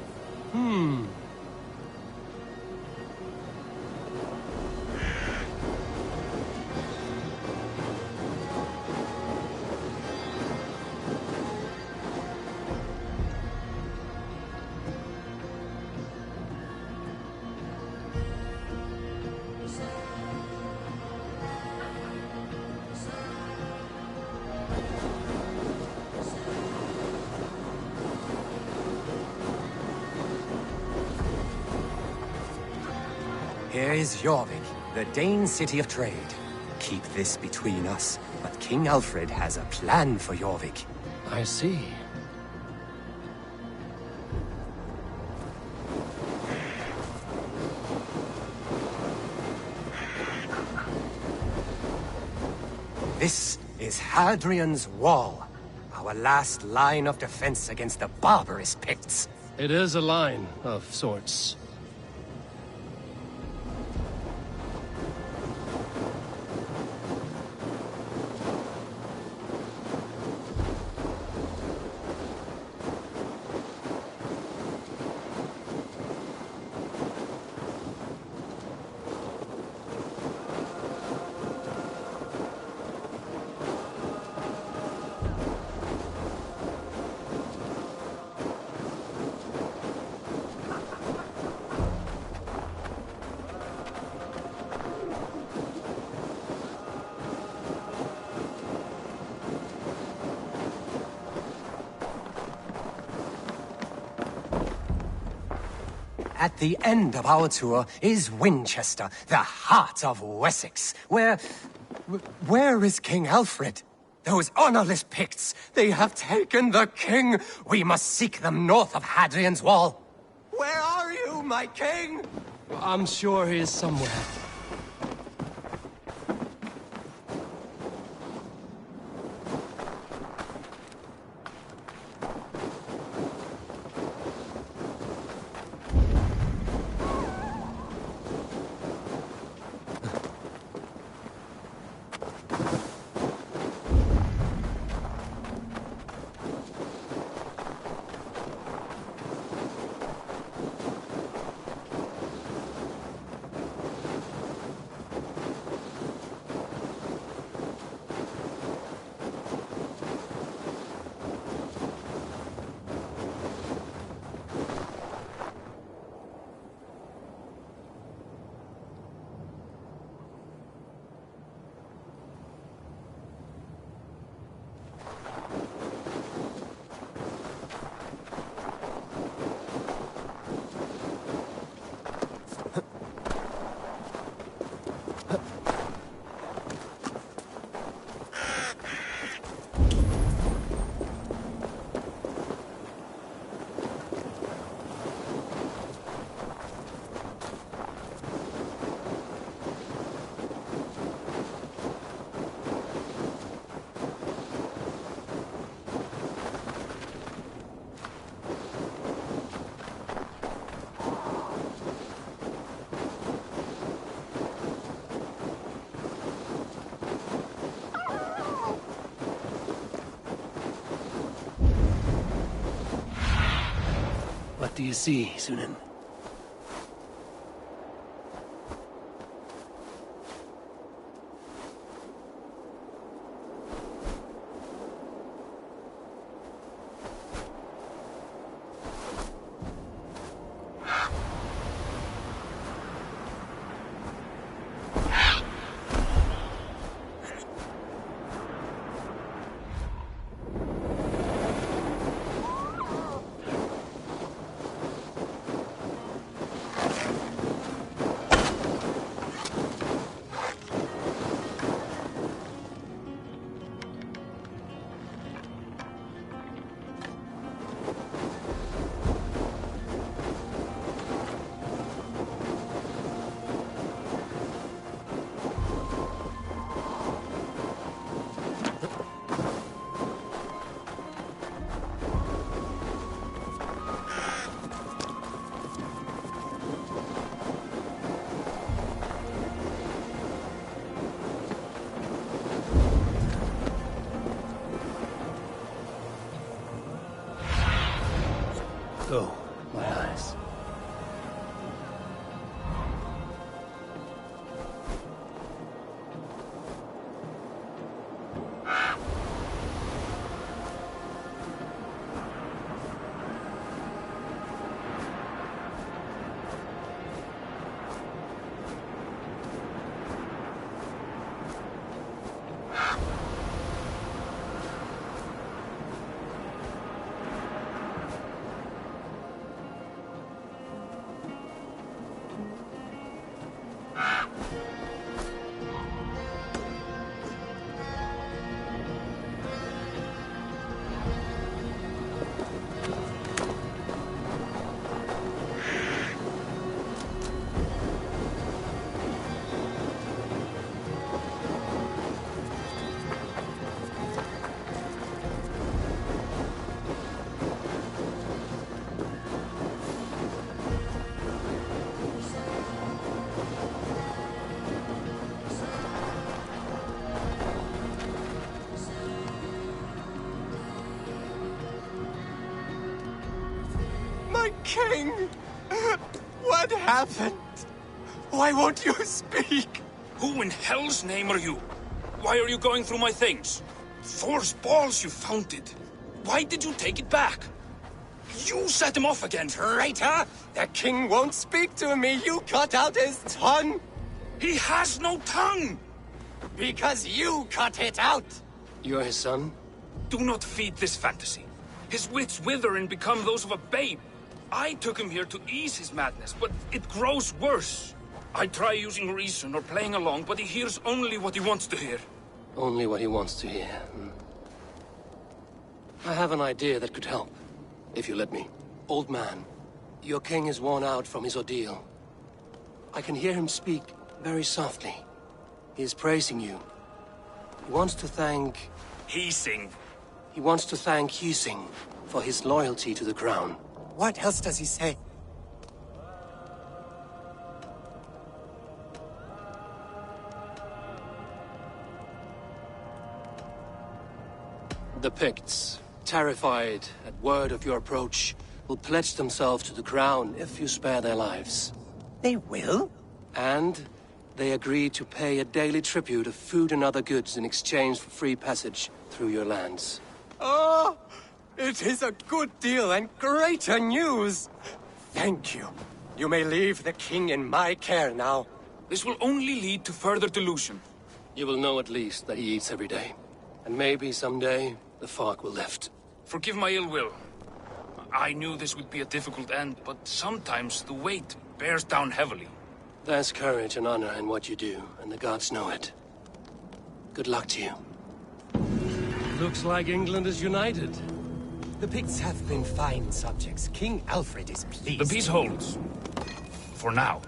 Here is Jorvik, the Dane city of trade. Keep this between us, but King Alfred has a plan for Jorvik. I see. This is Hadrian's Wall, our last line of defense against the barbarous Picts. It is a line of sorts. At the end of our tour is Winchester, the heart of Wessex, where is King Alfred? Those honorless Picts, they have taken the king! We must seek them north of Hadrian's Wall! Where are you, my king? I'm sure he is somewhere. do you see, Sunan? Go, my eyes. King! What happened? Why won't you speak? Who in hell's name are you? Why are you going through my things? Thor's balls, you found it. Why did you take it back? You set him off again. Traitor! The king won't speak to me. You cut out his tongue. He has no tongue! Because you cut it out! You're his son? Do not feed this fantasy. His wits wither and become those of a babe. I took him here to ease his madness, but it grows worse. I try using reason or playing along, but he hears only what he wants to hear. Only what he wants to hear. I have an idea that could help, if you let me. Old man, your king is worn out from his ordeal. I can hear him speak very softly. He is praising you. He wants to thank... Hising. He wants to thank Hising for his loyalty to the crown. What else does he say? The Picts, terrified at word of your approach, will pledge themselves to the crown if you spare their lives. They will? And they agree to pay a daily tribute of food and other goods in exchange for free passage through your lands. Oh, it is a good deal and greater news. Thank you. You may leave the king in my care now. This will only lead to further delusion. You will know at least that he eats every day. And maybe someday, the fog will lift. Forgive my ill will. I knew this would be a difficult end, but sometimes the weight bears down heavily. There's courage and honor in what you do, and the gods know it. Good luck to you. Looks like England is united. The Picts have been fine subjects. King Alfred is pleased. The peace holds. For now.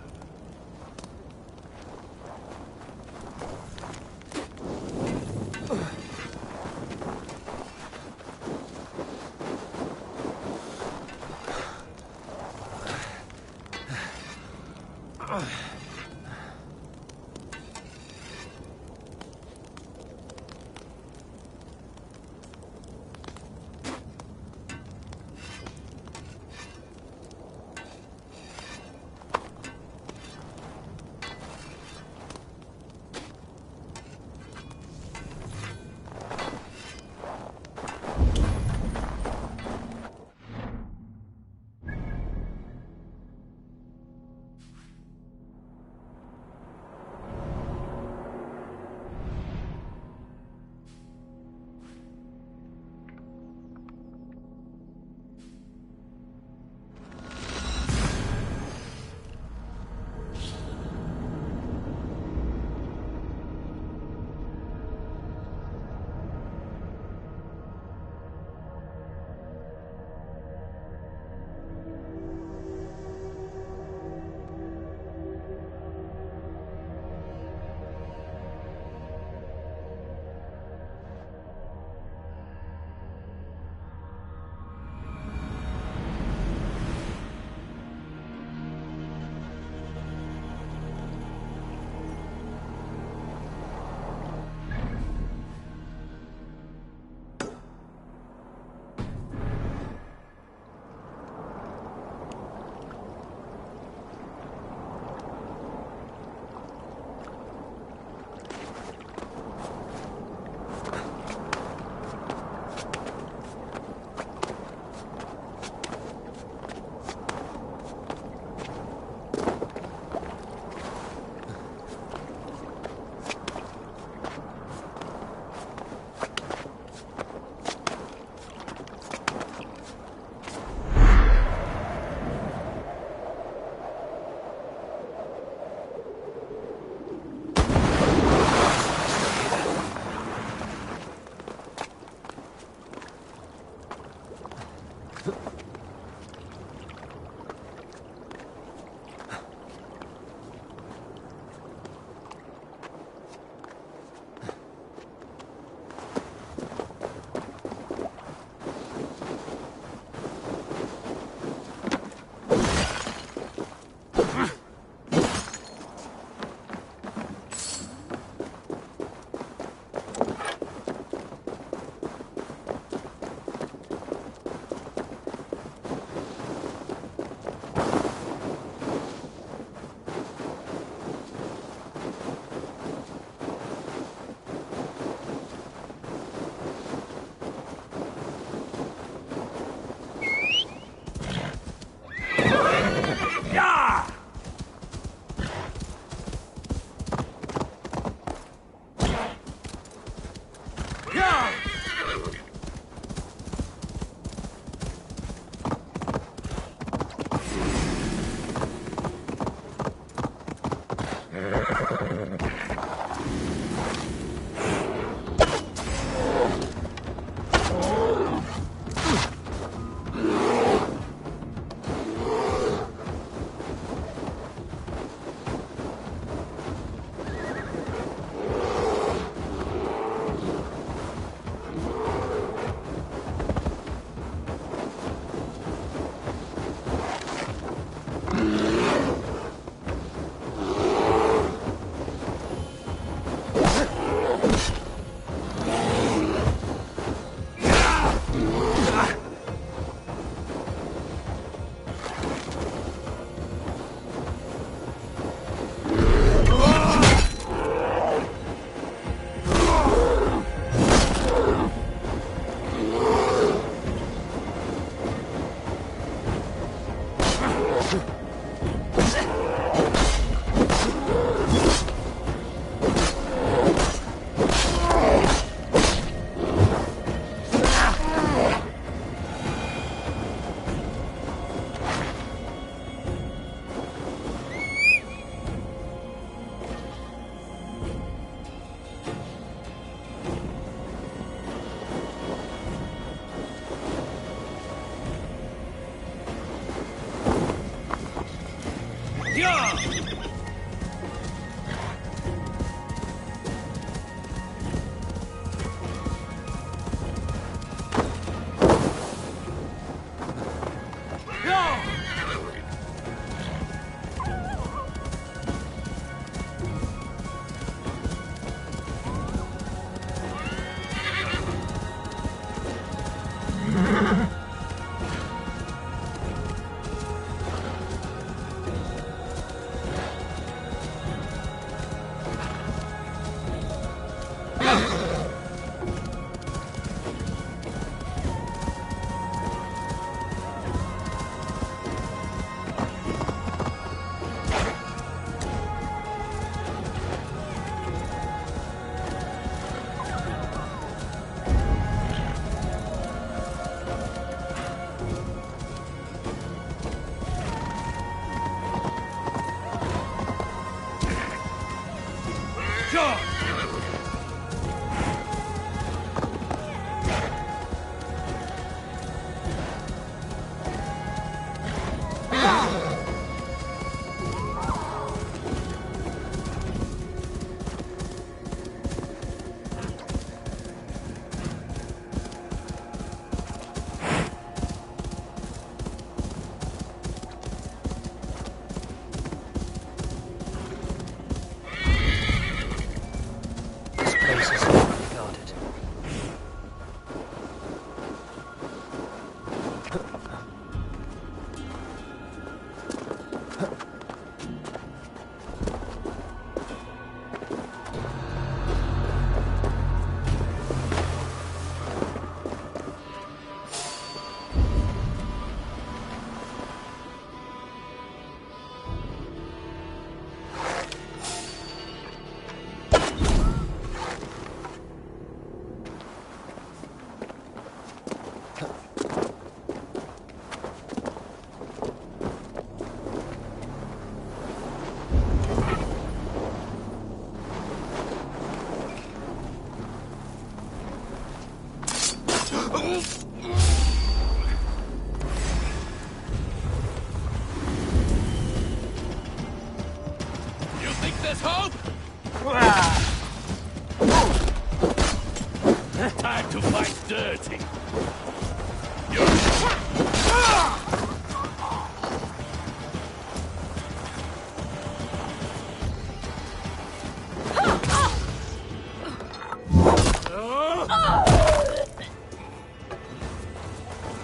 Time to fight dirty.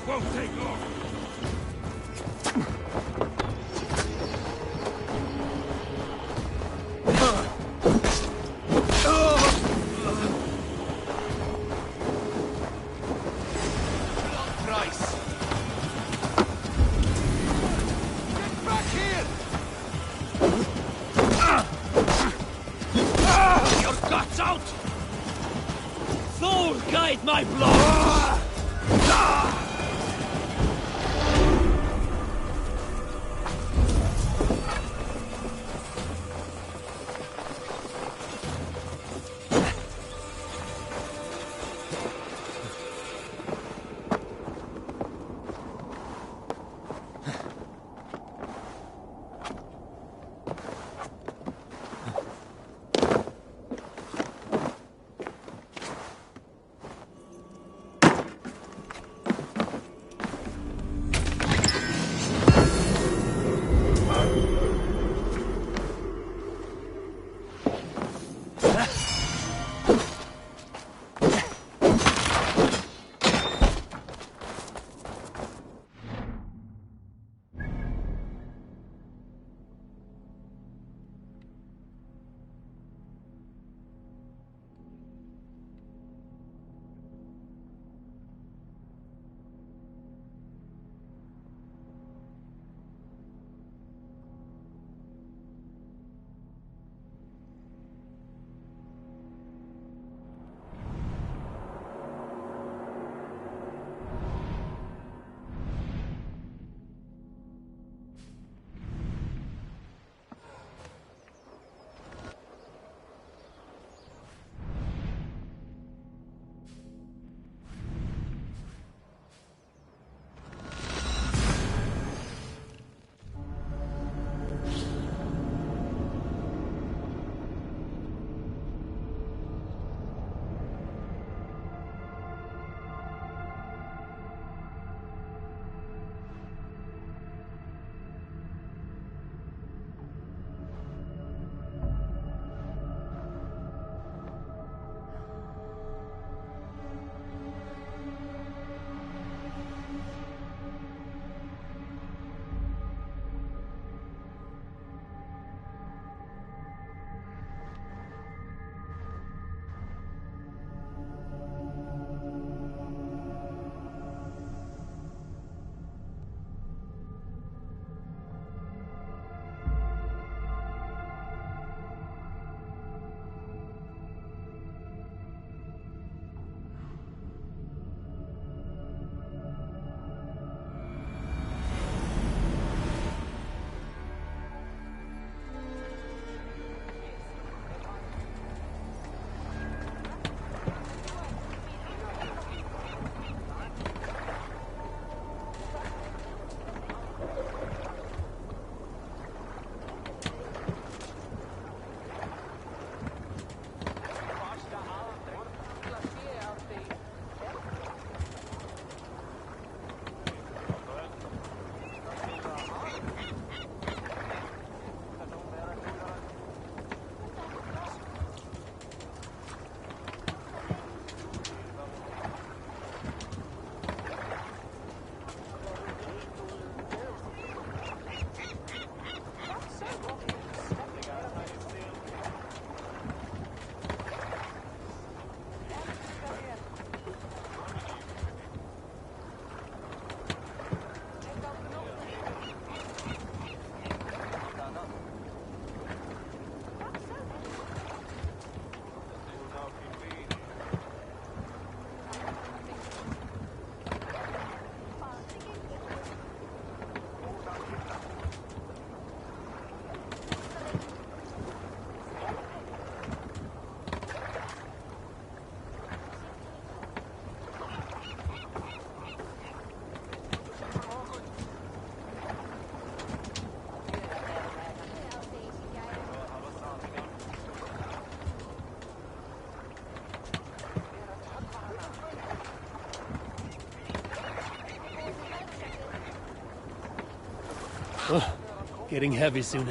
Won't take long. Guide my blood! Getting heavy soon.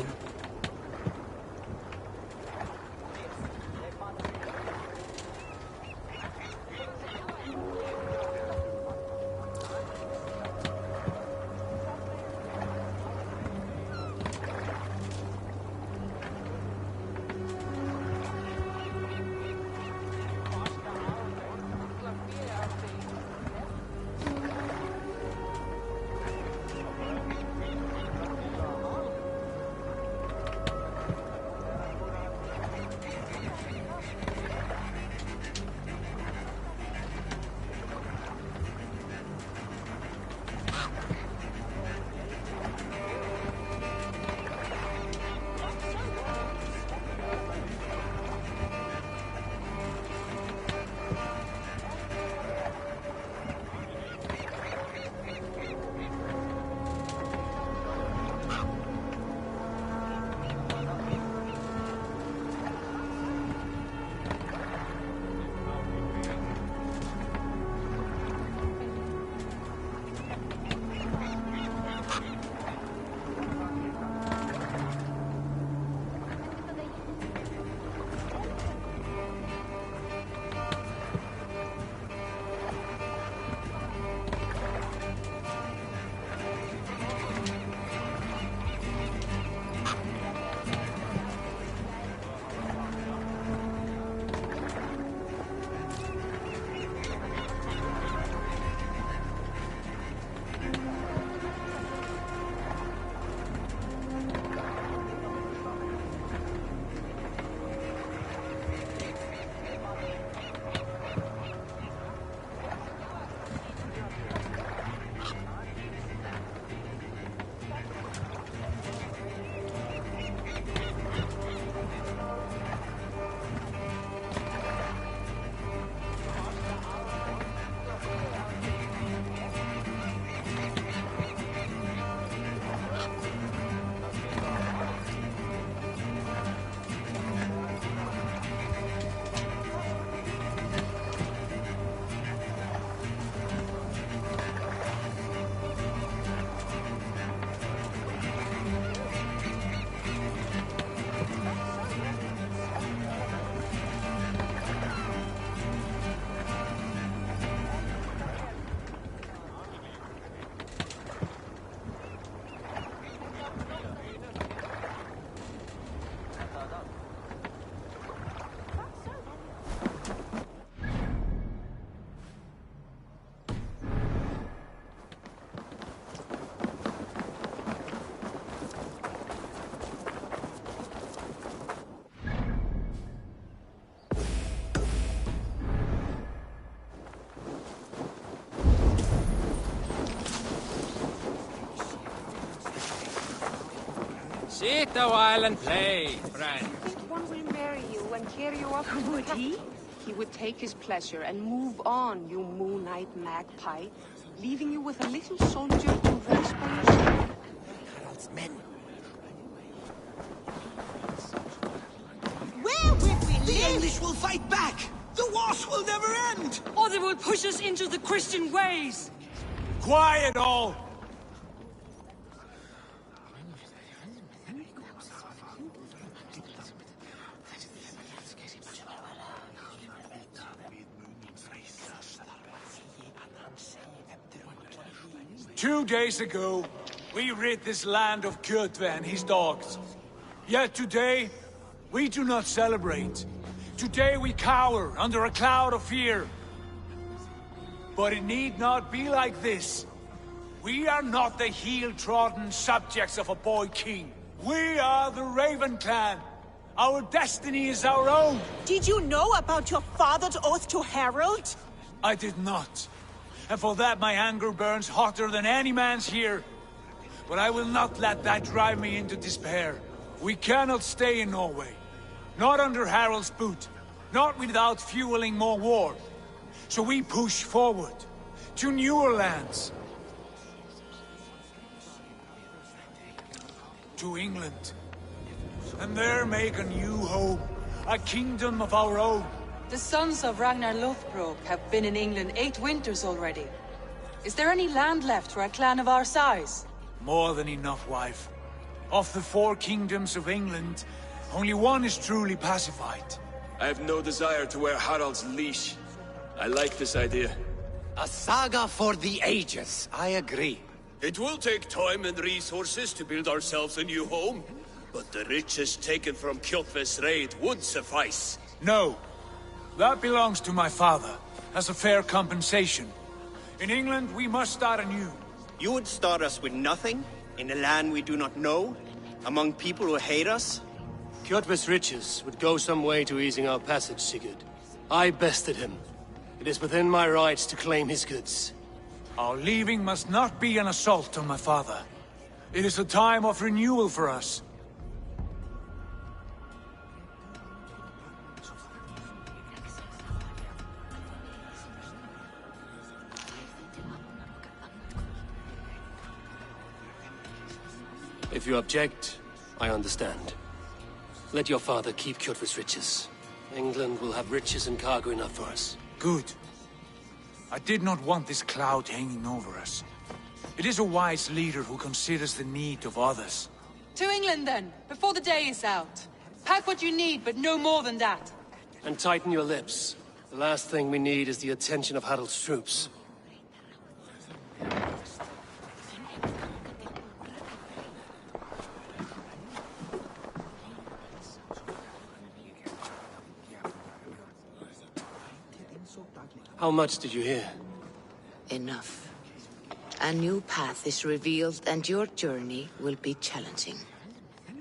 Sit a while and play, friend. I think one will marry you and carry you up. Would he? He would take his pleasure and move on, you moon-eyed magpie, leaving you with a little soldier to raise by your side. Harald's men. Where would we live? The English will fight back! The wars will never end! Or they will push us into the Christian ways! Quiet all! Two days ago, we rid this land of Kjotve and his dogs. Yet today, we do not celebrate. Today we cower under a cloud of fear. But it need not be like this. We are not the heel-trodden subjects of a boy king. We are the Raven clan. Our destiny is our own. Did you know about your father's oath to Harald? I did not. And for that my anger burns hotter than any man's here. But I will not let that drive me into despair. We cannot stay in Norway. Not under Harald's boot. Not without fueling more war. So we push forward. To newer lands. To England. And there make a new home. A kingdom of our own. The sons of Ragnar Lothbrok have been in England 8 winters already. Is there any land left for a clan of our size? More than enough, wife. Of the 4 kingdoms of England, only one is truly pacified. I have no desire to wear Harald's leash. I like this idea. A saga for the ages, I agree. It will take time and resources to build ourselves a new home, but the riches taken from Kjotve's raid would suffice. No. That belongs to my father, as a fair compensation. In England, we must start anew. You would start us with nothing? In a land we do not know? Among people who hate us? Kjotve's riches would go some way to easing our passage, Sigurd. I bested him. It is within my rights to claim his goods. Our leaving must not be an assault on my father. It is a time of renewal for us. If you object, I understand. Let your father keep Kjotve's riches. England will have riches and cargo enough for us. Good. I did not want this cloud hanging over us. It is a wise leader who considers the need of others. To England, then, before the day is out. Pack what you need, but no more than that. And tighten your lips. The last thing we need is the attention of Harald's troops. How much did you hear? Enough. A new path is revealed, and your journey will be challenging.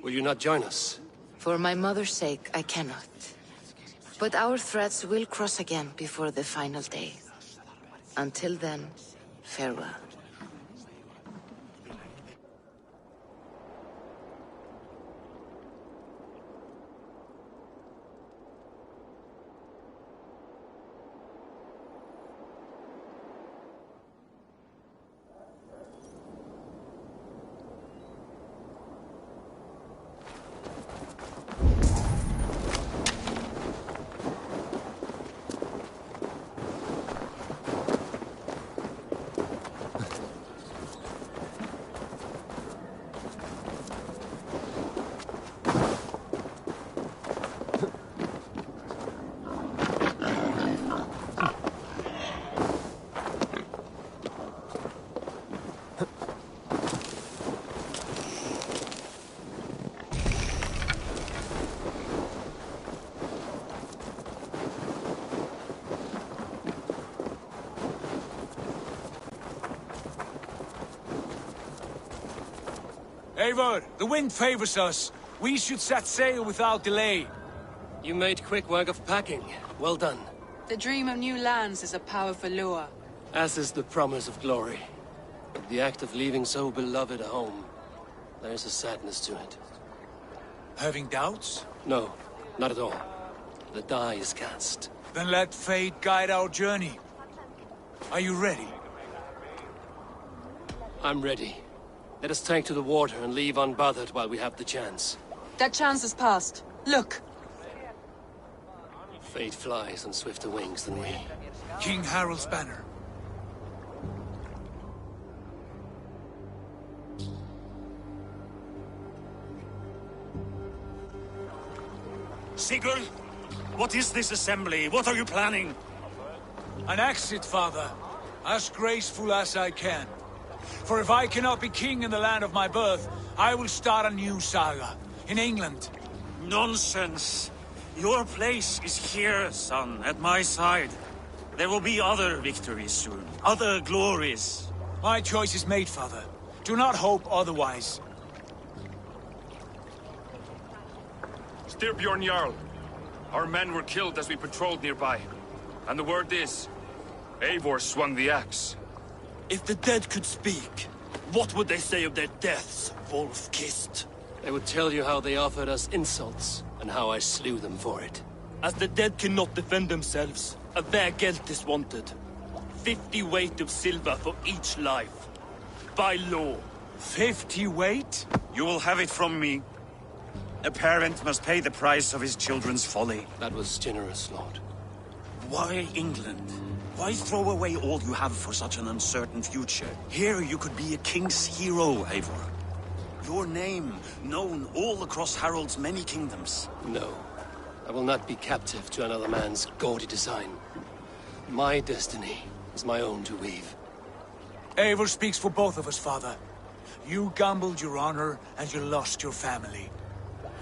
Will you not join us? For my mother's sake, I cannot. But our threads will cross again before the final day. Until then, farewell. Eivor, the wind favors us. We should set sail without delay. You made quick work of packing. Well done. The dream of new lands is a powerful lure. As is the promise of glory. But the act of leaving so beloved a home, there's a sadness to it. Having doubts? No, not at all. The die is cast. Then let fate guide our journey. Are you ready? I'm ready. Let us take to the water and leave unbothered while we have the chance. That chance is past. Look! Fate flies on swifter wings than we. King Harald's banner. Sigurd, what is this assembly? What are you planning? An exit, father. As graceful as I can. For if I cannot be king in the land of my birth, I will start a new saga. In England. Nonsense. Your place is here, son, at my side. There will be other victories soon. Other glories. My choice is made, father. Do not hope otherwise. Styrbjorn Jarl. Our men were killed as we patrolled nearby. And the word is, Eivor swung the axe. If the dead could speak, what would they say of their deaths, wolf-kissed? They would tell you how they offered us insults, and how I slew them for it. As the dead cannot defend themselves, a vergelt is wanted. 50 weight of silver for each life. By law. 50 weight? You will have it from me. A parent must pay the price of his children's folly. That was generous, Lord. Why England? Why throw away all you have for such an uncertain future? Here you could be a king's hero, Eivor. Your name known all across Harald's many kingdoms. No. I will not be captive to another man's gaudy design. My destiny is my own to weave. Eivor speaks for both of us, father. You gambled your honor, and you lost your family.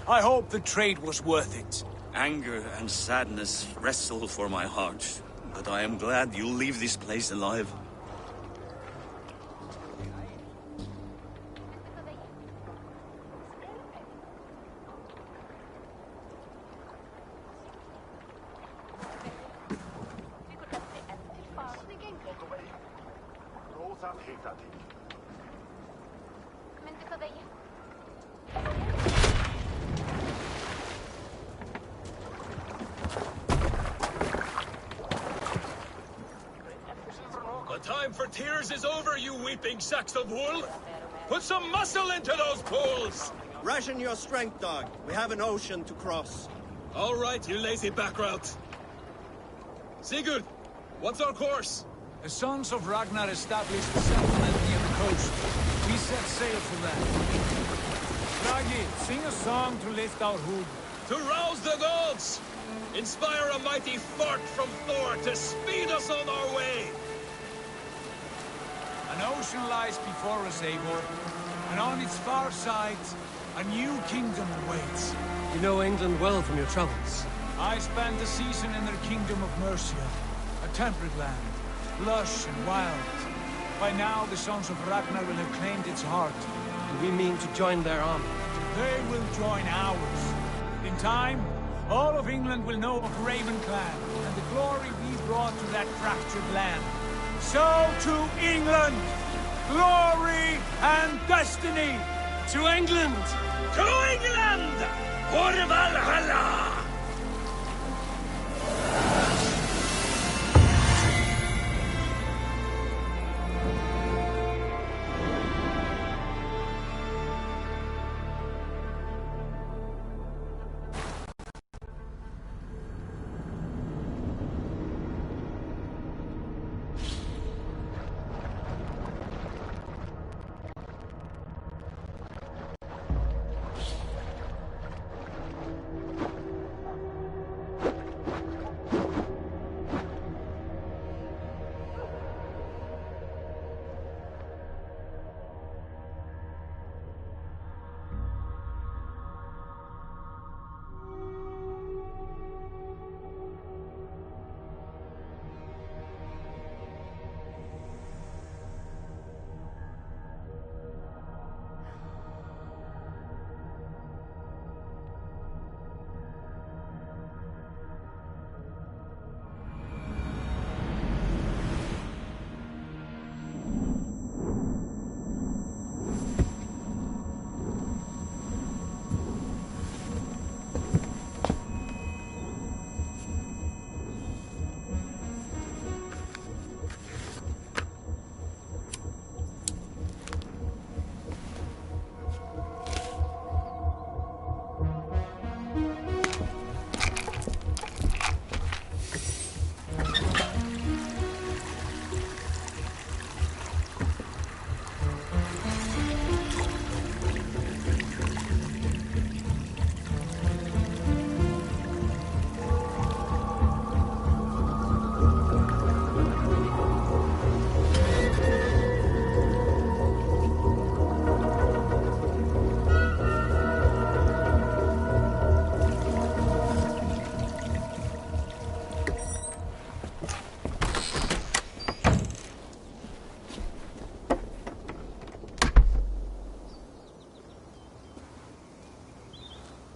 I hope the trade was worth it. Anger and sadness wrestle for my heart, but I am glad you'll leave this place alive. The time for tears is over, you weeping sacks of wool! Put some muscle into those pools! Ration your strength, dog. We have an ocean to cross. All right, you lazy backrout. Sigurd, what's our course? The Sons of Ragnar established a settlement near the coast. We set sail for that. Ragi, sing a song to lift our hood. To rouse the gods! Inspire a mighty fart from Thor to speed us on our way! An ocean lies before us, Eivor, and on its far side, a new kingdom awaits. You know England well from your travels. I spent a season in their kingdom of Mercia, a temperate land, lush and wild. By now, the Sons of Ragnar will have claimed its heart. Do we mean to join their army? They will join ours. In time, all of England will know of Raven Clan, and the glory we brought to that fractured land. So to England! Glory and destiny! To England! To England! For Valhalla!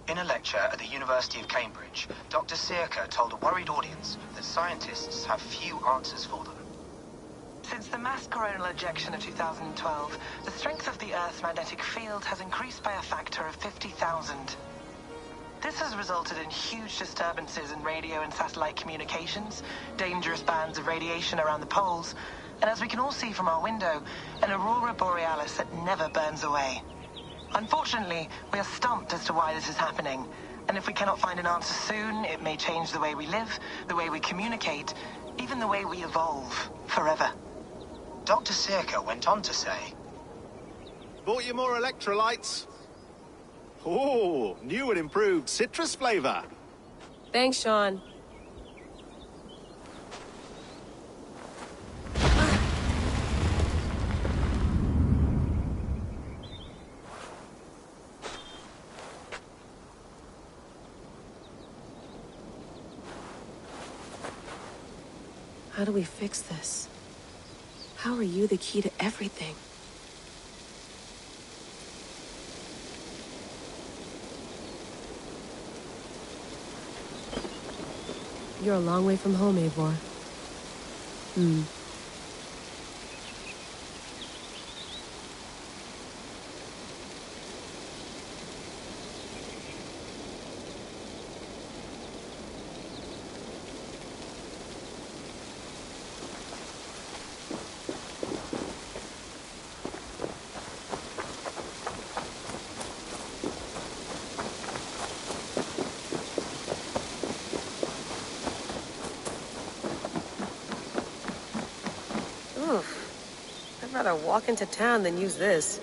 In a lecture at the University of Cambridge, Dr. Sirka told a worried audience that scientists have few answers for them. Since the mass coronal ejection of 2012, the strength of the Earth's magnetic field has increased by a factor of 50,000. This has resulted in huge disturbances in radio and satellite communications, dangerous bands of radiation around the poles, and as we can all see from our window, an aurora borealis that never burns away. Unfortunately, we are stumped as to why this is happening, and if we cannot find an answer soon, it may change the way we live, the way we communicate, even the way we evolve, forever. Dr. Circa went on to say... Bought you more electrolytes? Oh, new and improved citrus flavor. Thanks, Sean. How do we fix this? How are you the key to everything? You're a long way from home, Eivor. I'd rather walk into town than use this.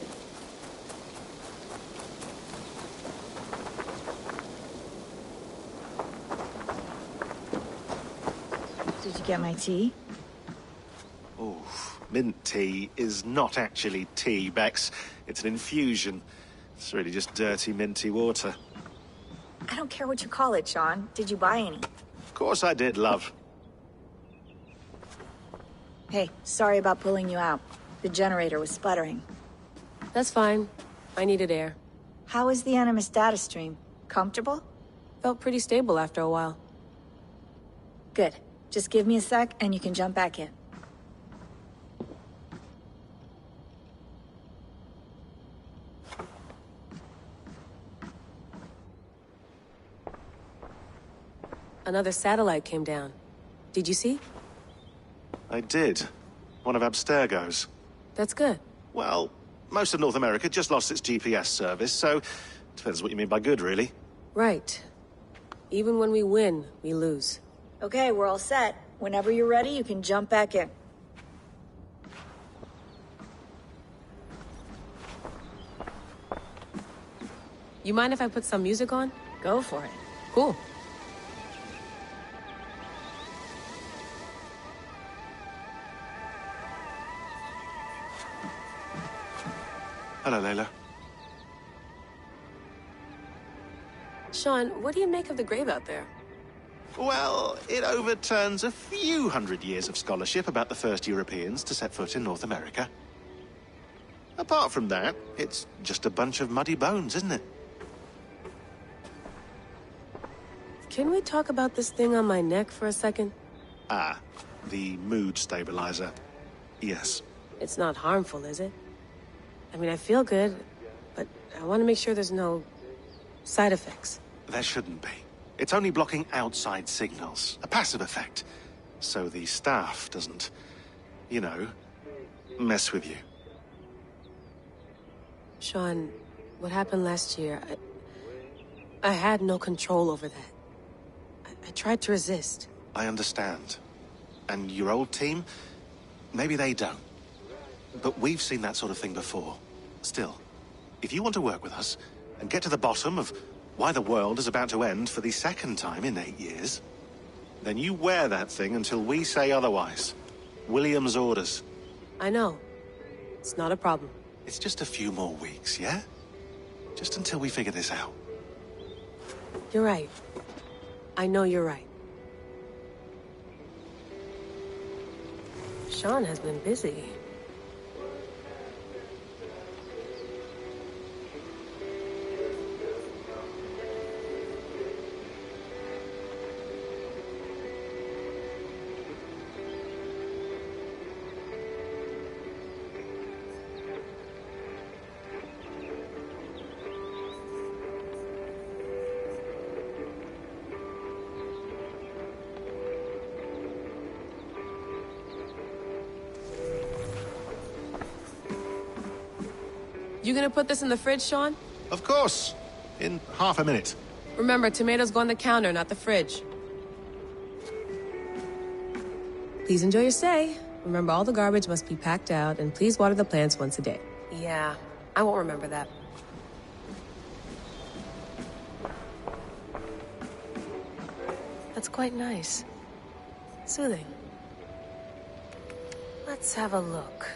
Did you get my tea? Oh, mint tea is not actually tea, Bex. It's an infusion. It's really just dirty, minty water. I don't care what you call it, Sean. Did you buy any? Of course I did, love. Hey, sorry about pulling you out. The generator was sputtering. That's fine. I needed air. How was the Animus data stream? Comfortable? Felt pretty stable after a while. Good. Just give me a sec and you can jump back in. Another satellite came down. Did you see? I did. One of Abstergo's. That's good. Well, most of North America just lost its GPS service, so... depends what you mean by good, really. Right. Even when we win, we lose. Okay, we're all set. Whenever you're ready, you can jump back in. You mind if I put some music on? Go for it. Cool. Hello, Layla. Sean, what do you make of the grave out there? Well, it overturns a few hundred years of scholarship about the first Europeans to set foot in North America. Apart from that, it's just a bunch of muddy bones, isn't it? Can we talk about this thing on my neck for a second? Ah, the mood stabilizer. Yes. It's not harmful, is it? I mean, I feel good, but I want to make sure there's no side effects. There shouldn't be. It's only blocking outside signals, a passive effect. So the staff doesn't, you know, mess with you. Sean, what happened last year, I had no control over that. I tried to resist. I understand. And your old team, maybe they don't. But we've seen that sort of thing before. Still, if you want to work with us and get to the bottom of why the world is about to end for the second time in 8 years, then you wear that thing until we say otherwise. William's orders. I know. It's not a problem. It's just a few more weeks, yeah? Just until we figure this out. You're right. I know you're right. Sean has been busy. You gonna put this in the fridge, Sean? Of course. In half a minute. Remember, tomatoes go on the counter, not the fridge. Please enjoy your stay. Remember, all the garbage must be packed out, and please water the plants once a day. Yeah, I won't remember that. That's quite nice. Soothing. Let's have a look.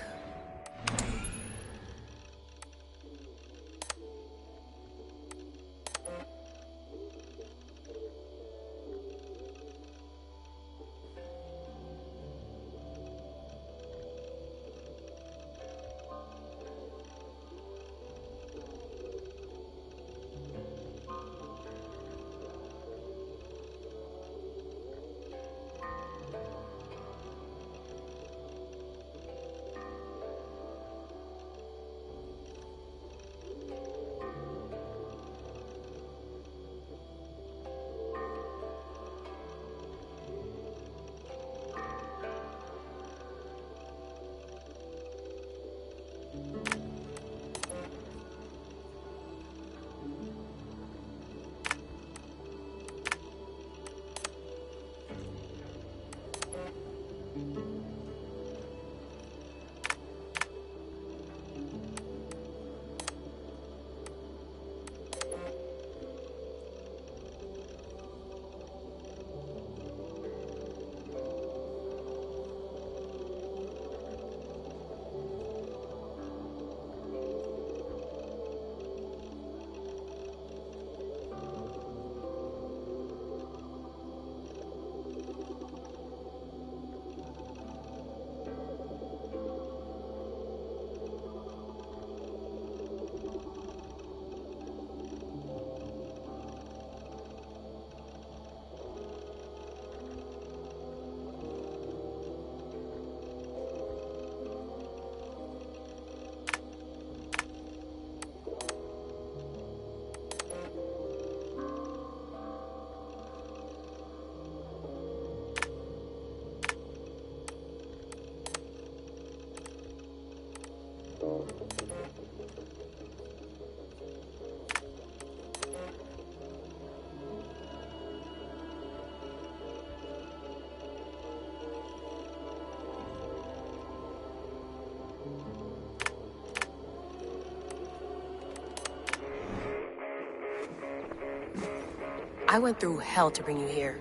I went through hell to bring you here.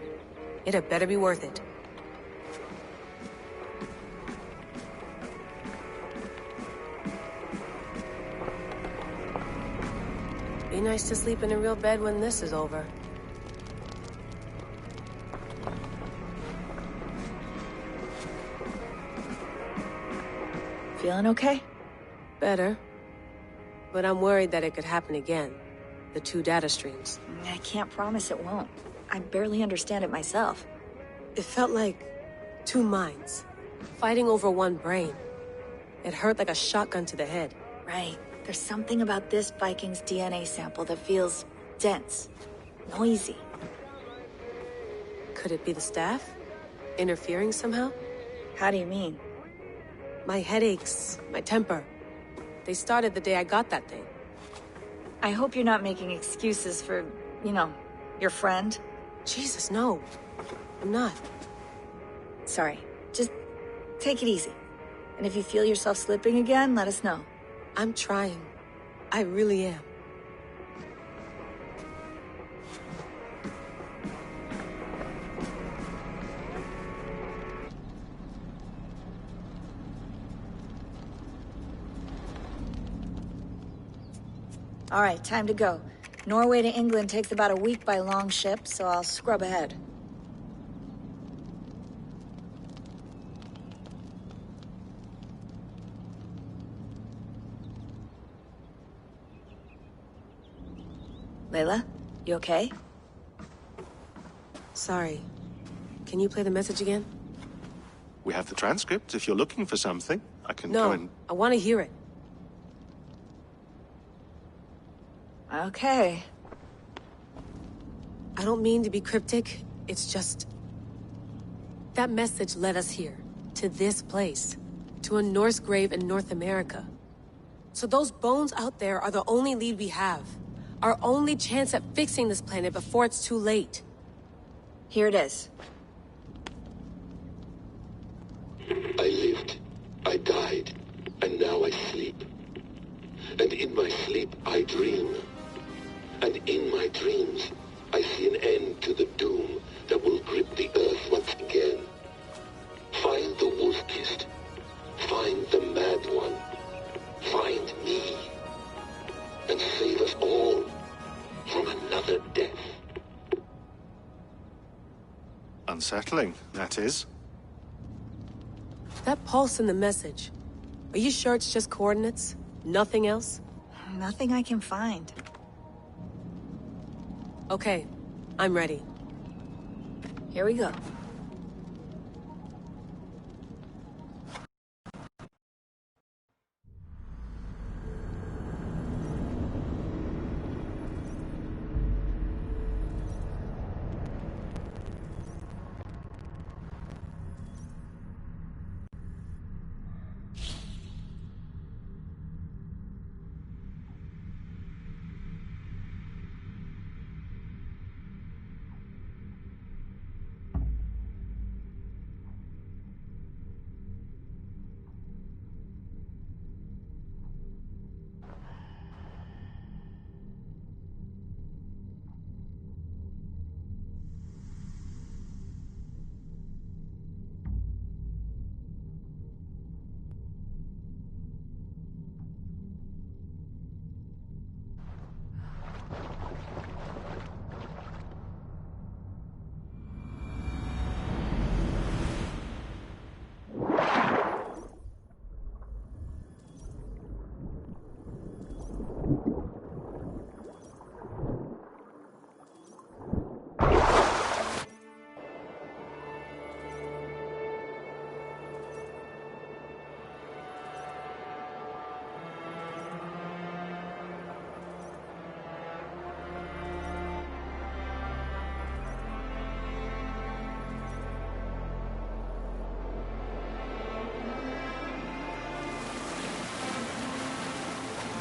It had better be worth it. Be nice to sleep in a real bed when this is over. Feeling okay? Better. But I'm worried that it could happen again. The two data streams. I can't promise it won't. I barely understand it myself. It felt like two minds, fighting over one brain. It hurt like a shotgun to the head. Right. There's something about this Viking's DNA sample that feels dense, noisy. Could it be the staff? Interfering somehow? How do you mean? My headaches, my temper. They started the day I got that thing. I hope you're not making excuses for, you know, your friend. Jesus, no. I'm not. Sorry. Just take it easy. And if you feel yourself slipping again, let us know. I'm trying. I really am. All right, time to go. Norway to England takes about a week by long ship, so I'll scrub ahead. Layla, you okay? Sorry. Can you play the message again? We have the transcript. If you're looking for something, I can No, go and... I want to hear it. Okay. I don't mean to be cryptic. It's just... that message led us here. To this place. To a Norse grave in North America. So those bones out there are the only lead we have. Our only chance at fixing this planet before it's too late. Here it is. I died, and now I sleep. And in my sleep I dream. And in my dreams I see an end to the doom that will grip the earth once again. Find the wolf-kissed. Find the mad one. Find me. And save us all from another death. Unsettling, that is. That pulse in the message. Are you sure it's just coordinates? Nothing else? Nothing I can find. Okay, I'm ready. Here we go.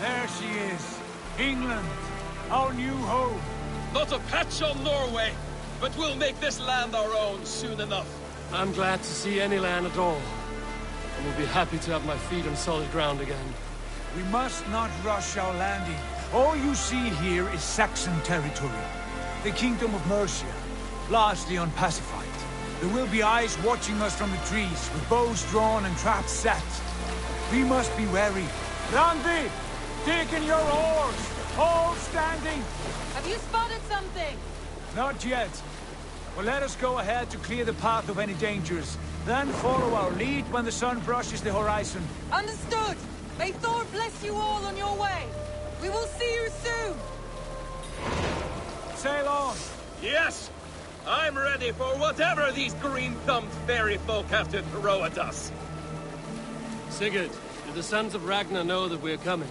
There she is. England, our new home. Not a patch on Norway, but we'll make this land our own soon enough. I'm glad to see any land at all. And will be happy to have my feet on solid ground again. We must not rush our landing. All you see here is Saxon territory. The Kingdom of Mercia, largely unpacified. There will be eyes watching us from the trees, with bows drawn and traps set. We must be wary. Randi! Dig in your oars! All standing! Have you spotted something? Not yet. Well, let us go ahead to clear the path of any dangers. Then follow our lead when the sun brushes the horizon. Understood! May Thor bless you all on your way! We will see you soon! Sail on! Yes! I'm ready for whatever these green-thumbed fairy folk have to throw at us. Sigurd, do the sons of Ragnar know that we're coming?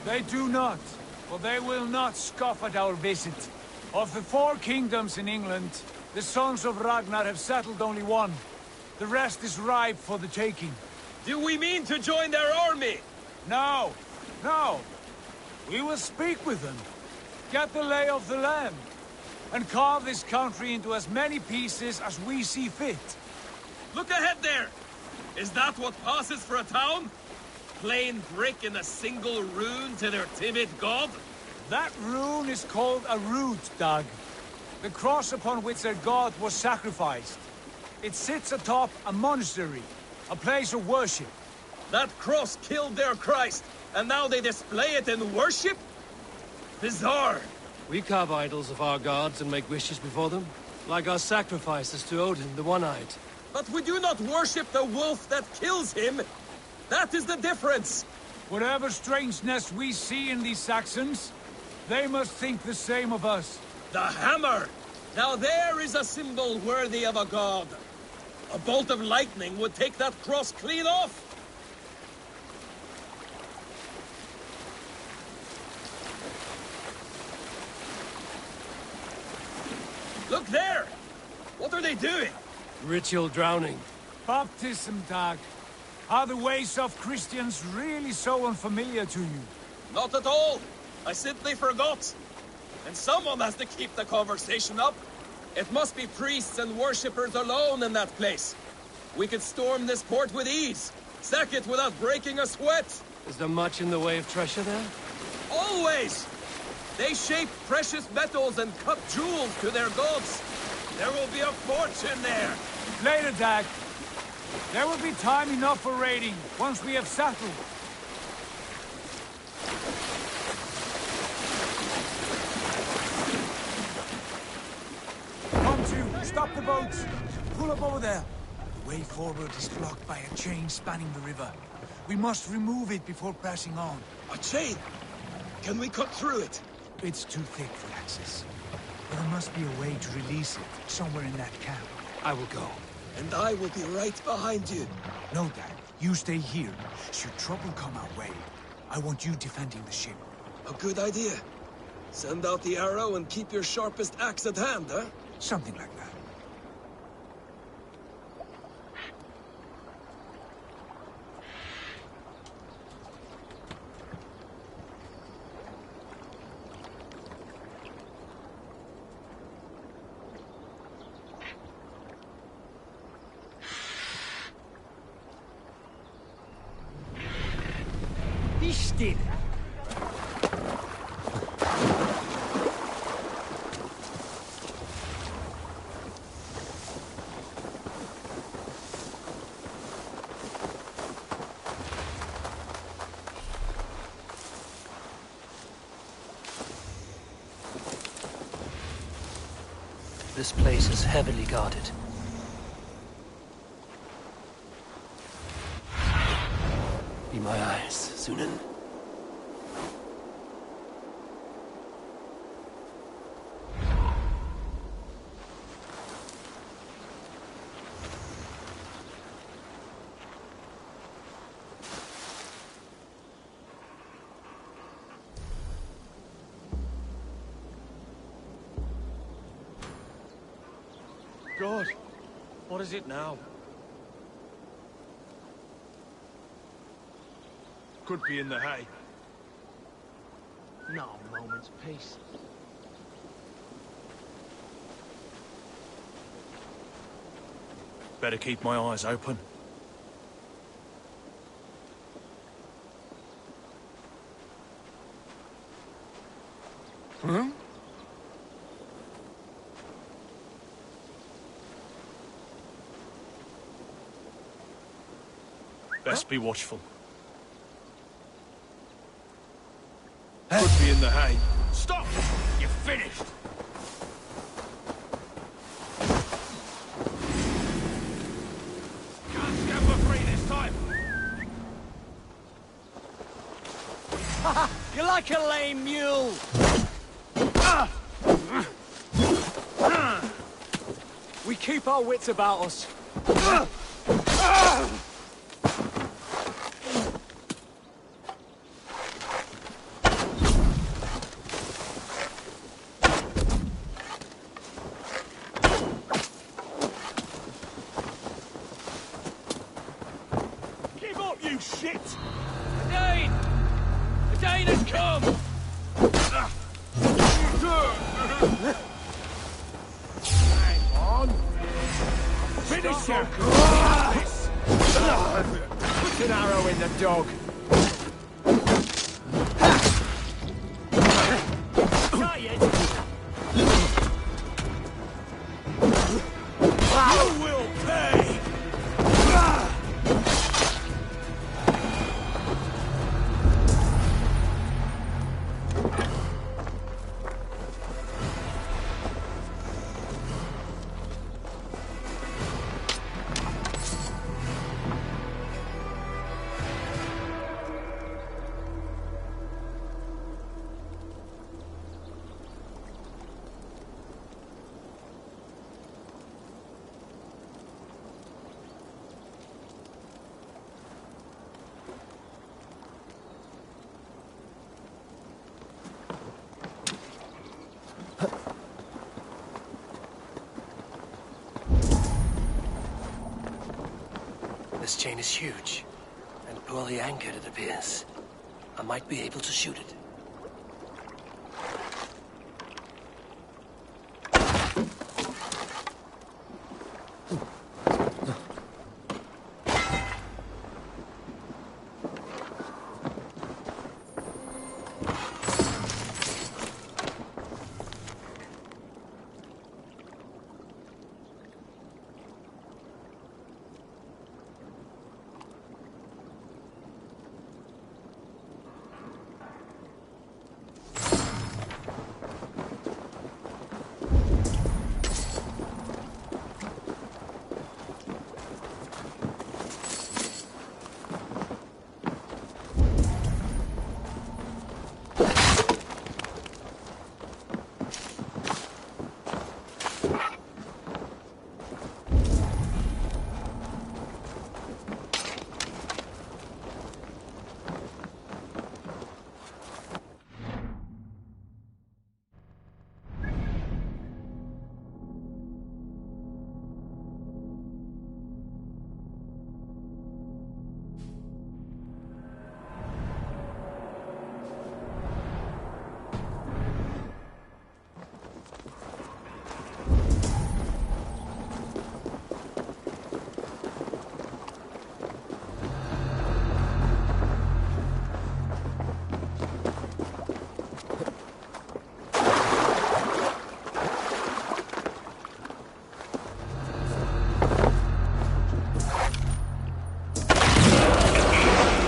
They do not, for they will not scoff at our visit. Of the 4 kingdoms in England, the sons of Ragnar have settled only one. The rest is ripe for the taking. Do we mean to join their army? No, no. We will speak with them, get the lay of the land, and carve this country into as many pieces as we see fit. Look ahead there! Is that what passes for a town? Plain brick in a single rune to their timid god? That rune is called a root, Doug. The cross upon which their god was sacrificed. It sits atop a monastery, a place of worship. That cross killed their Christ, and now they display it in worship? Bizarre. We carve idols of our gods and make wishes before them, like our sacrifices to Odin, the One-Eyed. But we do not worship the wolf that kills him. That is the difference! Whatever strangeness we see in these Saxons, they must think the same of us. The hammer! Now there is a symbol worthy of a god. A bolt of lightning would take that cross clean off! Look there! What are they doing? Ritual drowning. Baptism, Dag. Are the ways of Christians really so unfamiliar to you? Not at all. I simply forgot. And someone has to keep the conversation up. It must be priests and worshippers alone in that place. We could storm this port with ease. Sack it without breaking a sweat! Is there much in the way of treasure there? Always! They shape precious metals and cut jewels to their gods. There will be a fortune there! Later, Dag. There will be time enough for raiding, once we have settled. Come to, stop the boats. Pull up over there. The way forward is blocked by a chain spanning the river. We must remove it before pressing on. A chain? Can we cut through it? It's too thick for access. But there must be a way to release it, somewhere in that camp. I will go. And I will be right behind you. No, Dad. You stay here. Should trouble come our way, I want you defending the ship. A good idea. Send out the arrow and keep your sharpest axe at hand, huh? Something like that. Be still. This place is heavily guarded. Be my eyes, Sunan. God, what is it now? Could be in the hay. No moment's peace. Better keep my eyes open. Hmm? Best be watchful. Could be in the hay. Stop! You're finished! Can't stand for free this time! You're like a lame mule! We keep our wits about us. Give up, you shit! Dane! The Dane has come! Hang on! Finish him! Put an arrow in the dog. Not yet. You will pay! This chain is huge, and poorly anchored, it appears. I might be able to shoot it.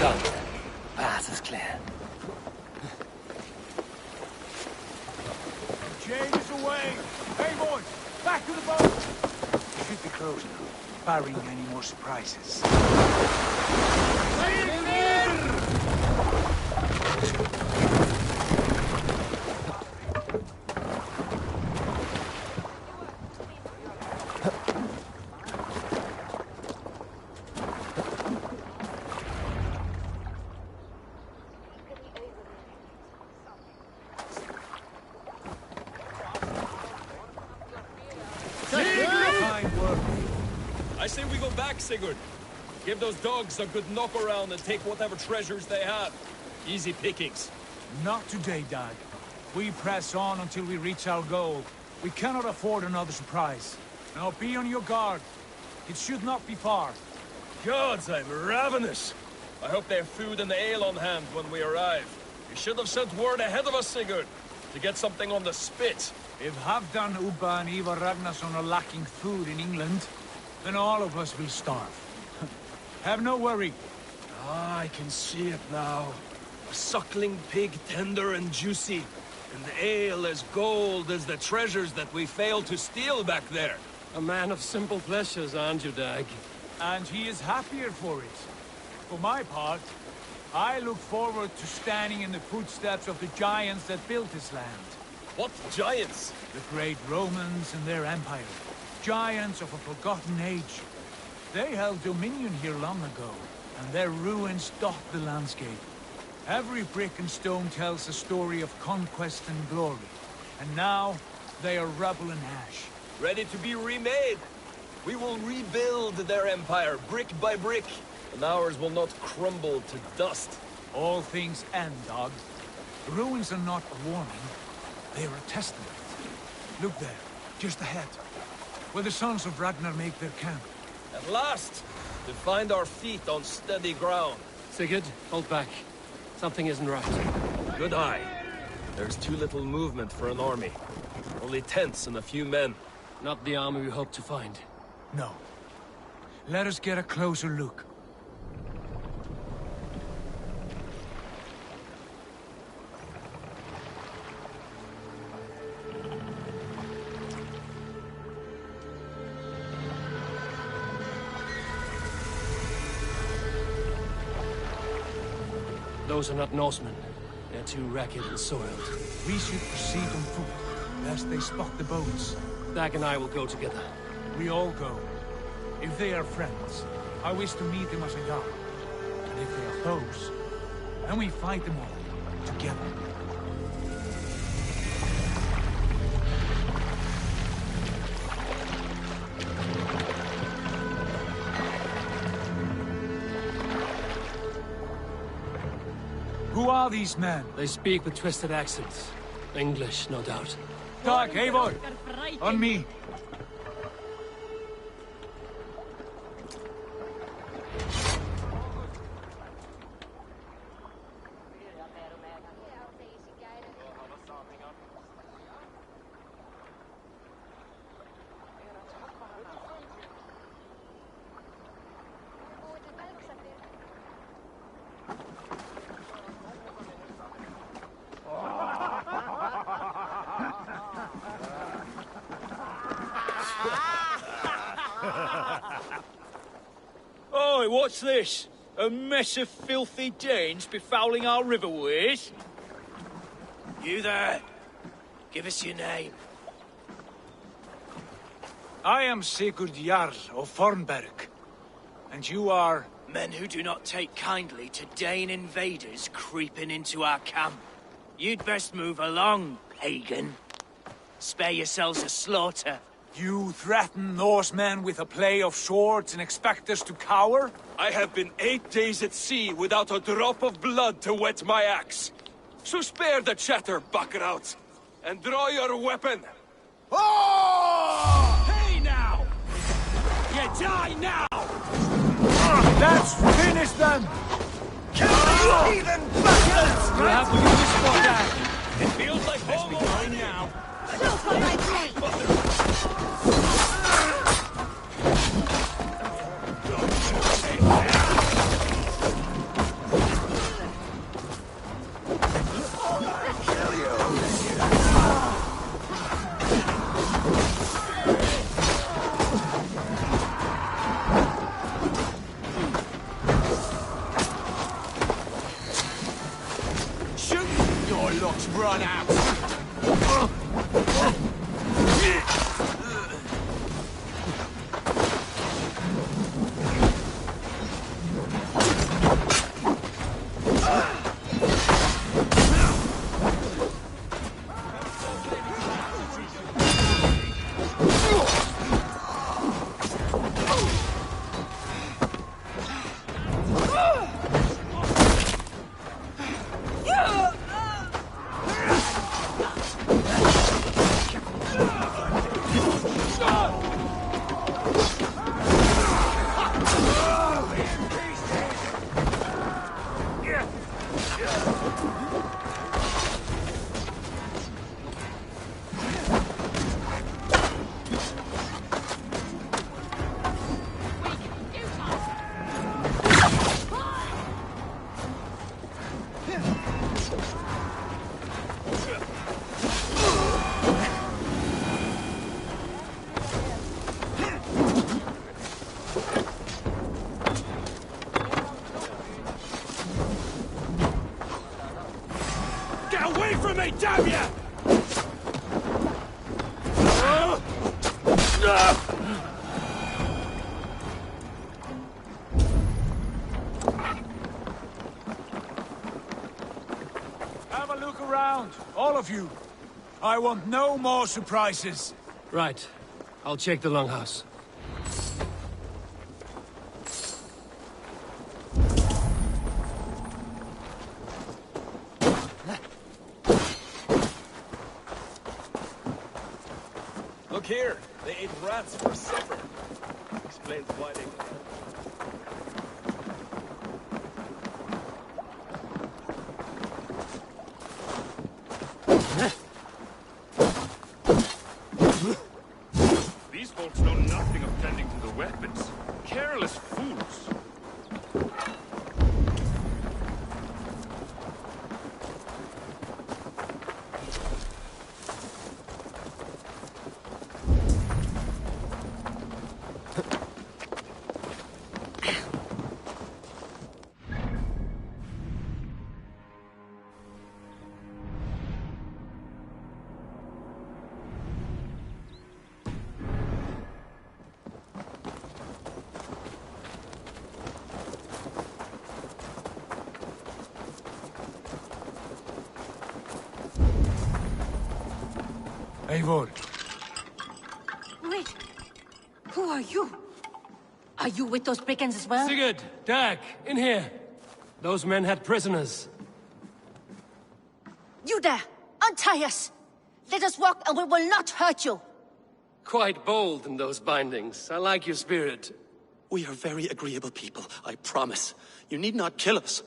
Done. Path is clear. Jade is away! Hey, boys! Back to the boat! We should be close now, barring any more surprises. I say we go back, Sigurd. Give those dogs a good knock around and take whatever treasures they have. Easy pickings. Not today, Dag. We press on until we reach our goal. We cannot afford another surprise. Now be on your guard. It should not be far. Gods, I'm ravenous. I hope they have food and ale on hand when we arrive. You should have sent word ahead of us, Sigurd, to get something on the spit. If Halfdan, Ubba and Ivar Ragnarsson are lacking food in England, then all of us will starve. Have no worry. Ah, I can see it now. A suckling pig, tender and juicy. And the ale as gold as the treasures that we failed to steal back there. A man of simple pleasures, aren't you, Dag? And he is happier for it. For my part, I look forward to standing in the footsteps of the giants that built this land. What giants? The great Romans and their empire. Giants of a forgotten age. They held dominion here long ago, and their ruins dot the landscape. Every brick and stone tells a story of conquest and glory. And now, they are rubble and ash. Ready to be remade. We will rebuild their empire, brick by brick, and ours will not crumble to dust. All things end, dog. The ruins are not a warning. They are a testament. Look there, just ahead, where the sons of Ragnar make their camp. At last, to find our feet on steady ground. Sigurd, hold back. Something isn't right. Good eye. There's too little movement for an army. Only tents and a few men. Not the army we hope to find. No. Let us get a closer look. Those are not Norsemen. They're too ragged and soiled. We should proceed on foot, lest they spot the boats. Dag and I will go together. We all go. If they are friends, I wish to meet them as a guard. And if they are foes, then we fight them all, together. Who are these men? They speak with twisted accents. English, no doubt. Dag, Eivor! On me! Oi, what's this? A mess of filthy Danes befouling our riverways? You there! Give us your name. I am Sigurd Jarl of Fornberg. And you are... Men who do not take kindly to Dane invaders creeping into our camp. You'd best move along, pagan. Spare yourselves a slaughter. You threaten Norsemen with a play of swords and expect us to cower? I have been 8 days at sea without a drop of blood to wet my axe. So spare the chatter, Buckerout, and draw your weapon. Oh! Hey now! You die now! Let's finish them! Kill these heathen bastards! You have to do this for that. It feels like home already now. Watch run out! Damn ya! Have a look around, all of you. I want no more surprises. Right. I'll check the longhouse. Look here, they ate rats for supper. Explains why they... These folks know nothing of tending to the weapons. Careless fools. Eivor. Wait. Who are you? Are you with those brigands as well? Sigurd, Dag, in here. Those men had prisoners. You there! Untie us! Let us walk and we will not hurt you! Quite bold in those bindings. I like your spirit. We are very agreeable people, I promise. You need not kill us.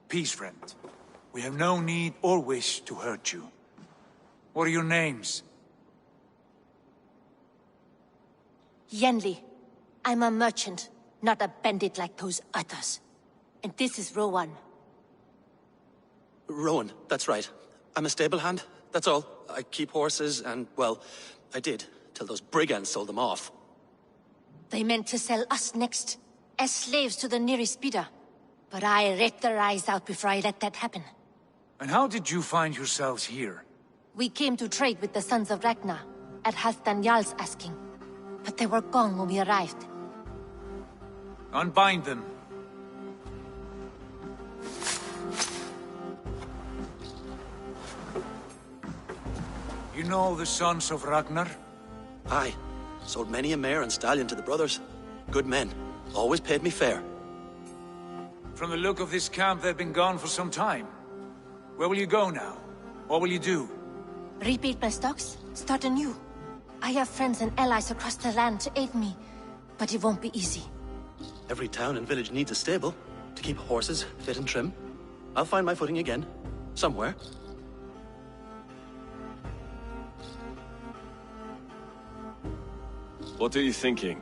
Peace, friend. We have no need or wish to hurt you. What are your names? Yenli. I'm a merchant, not a bandit like those others. And this is Rowan. Rowan, that's right. I'm a stable hand, that's all. I keep horses and, well, I did, till those brigands sold them off. They meant to sell us next, as slaves to the nearest speeder. But I ripped their eyes out before I let that happen. And how did you find yourselves here? We came to trade with the Sons of Ragnar, at Halfdan Jarl's asking. But they were gone when we arrived. Unbind them. You know the Sons of Ragnar? Aye. Sold many a mare and stallion to the brothers. Good men. Always paid me fair. From the look of this camp, they've been gone for some time. Where will you go now? What will you do? Rebuild my stocks, start anew. I have friends and allies across the land to aid me, but it won't be easy. Every town and village needs a stable to keep horses fit and trim. I'll find my footing again. Somewhere. What are you thinking?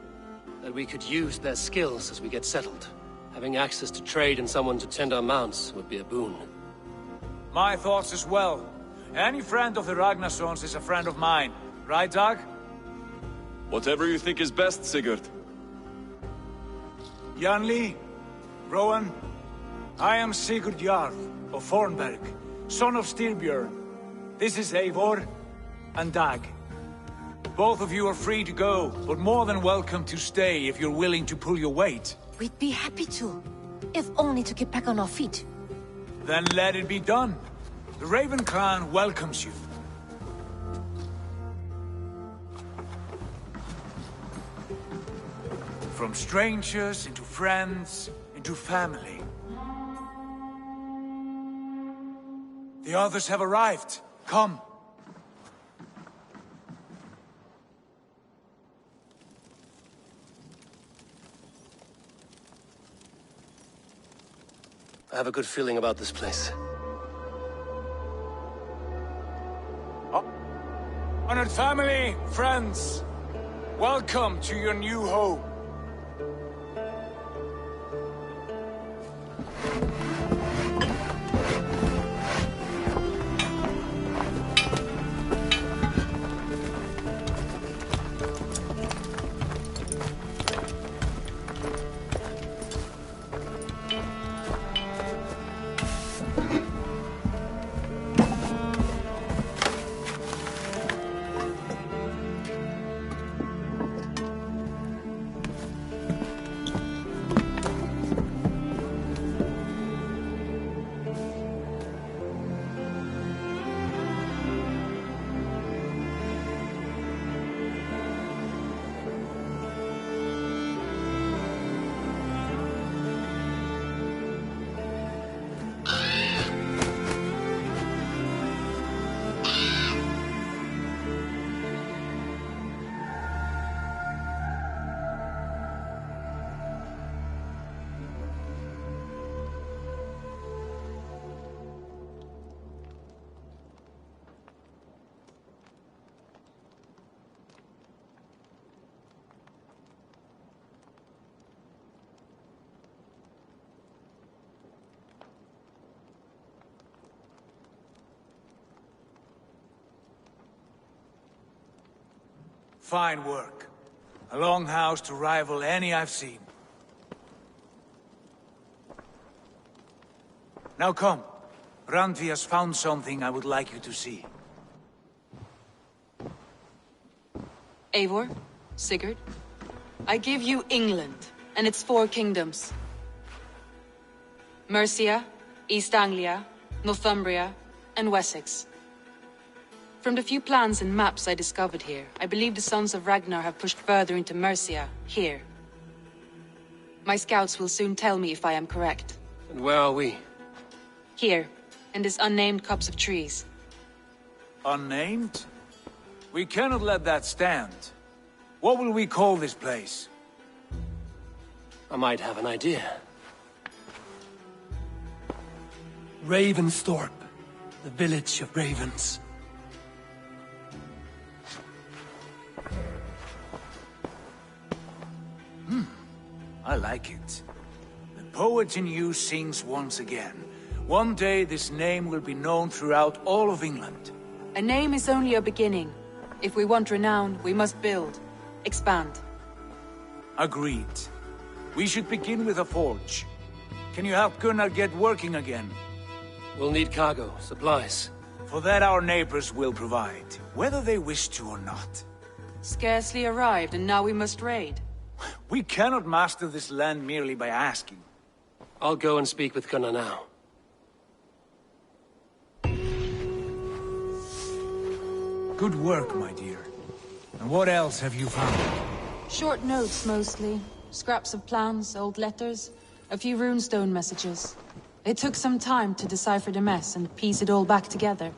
That we could use their skills as we get settled. Having access to trade and someone to tend our mounts would be a boon. My thoughts as well. Any friend of the Ragnarsons is a friend of mine. Right, Dag? Whatever you think is best, Sigurd. Janli, Rowan, I am Sigurd Jarl of Fornberg, son of Styrbjörn. This is Eivor and Dag. Both of you are free to go, but more than welcome to stay if you're willing to pull your weight. We'd be happy to, if only to get back on our feet. Then let it be done. The Raven Clan welcomes you. From strangers into friends, into family. The others have arrived. Come. I have a good feeling about this place. Honored family, friends, welcome to your new home. Fine work. A longhouse to rival any I've seen. Now come. Randvi has found something I would like you to see. Eivor, Sigurd, I give you England and its 4 kingdoms. Mercia, East Anglia, Northumbria, and Wessex. From the few plans and maps I discovered here, I believe the Sons of Ragnar have pushed further into Mercia, here. My scouts will soon tell me if I am correct. And where are we? Here, in this unnamed copse of trees. Unnamed? We cannot let that stand. What will we call this place? I might have an idea. Ravensthorpe, the village of ravens. I like it. The poet in you sings once again. One day this name will be known throughout all of England. A name is only a beginning. If we want renown, we must build, expand. Agreed. We should begin with a forge. Can you help Gunnar get working again? We'll need cargo, supplies. For that our neighbors will provide, whether they wish to or not. Scarcely arrived, and now we must raid. We cannot master this land merely by asking. I'll go and speak with Gunnar now. Good work, my dear. And what else have you found? Short notes, mostly. Scraps of plans, old letters, a few runestone messages. It took some time to decipher the mess and piece it all back together.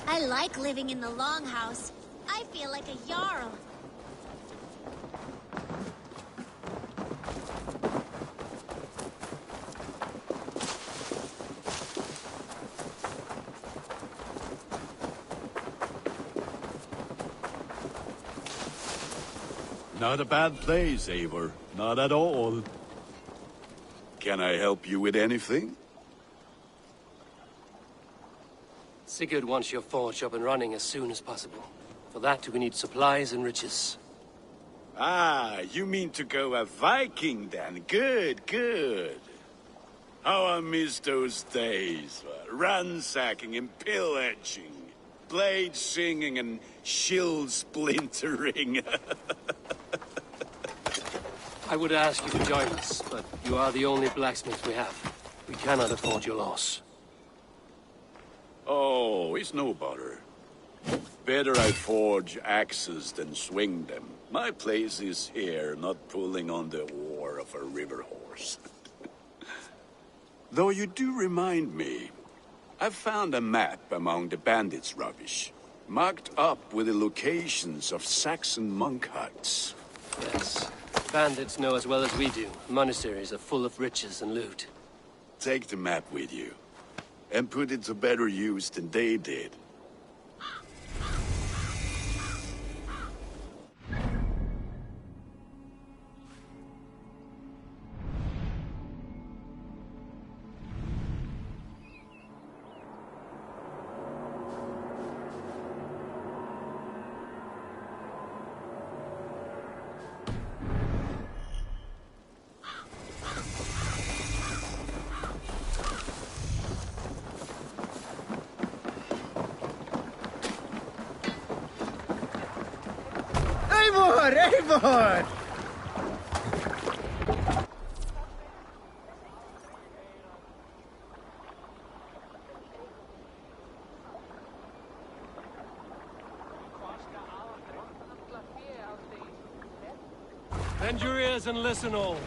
I like living in the Longhouse. I feel like a Jarl. Not a bad place, Eivor. Not at all. Can I help you with anything? Sigurd wants your forge up and running as soon as possible. For that, we need supplies and riches. Ah, you mean to go a Viking then? Good, good. How I miss those days. Ransacking and pillaging. Blade singing and shield splintering. I would ask you to join us, but you are the only blacksmith we have. We cannot afford your loss. Oh, it's no bother. Better I forge axes than swing them. My place is here, not pulling on the oar of a river horse. Though you do remind me, I've found a map among the bandits' rubbish, marked up with the locations of Saxon monk huts. Yes. Bandits know as well as we do. Monasteries are full of riches and loot. Take the map with you, and put it to better use than they did. EivoRur! Bend your ears and listen all.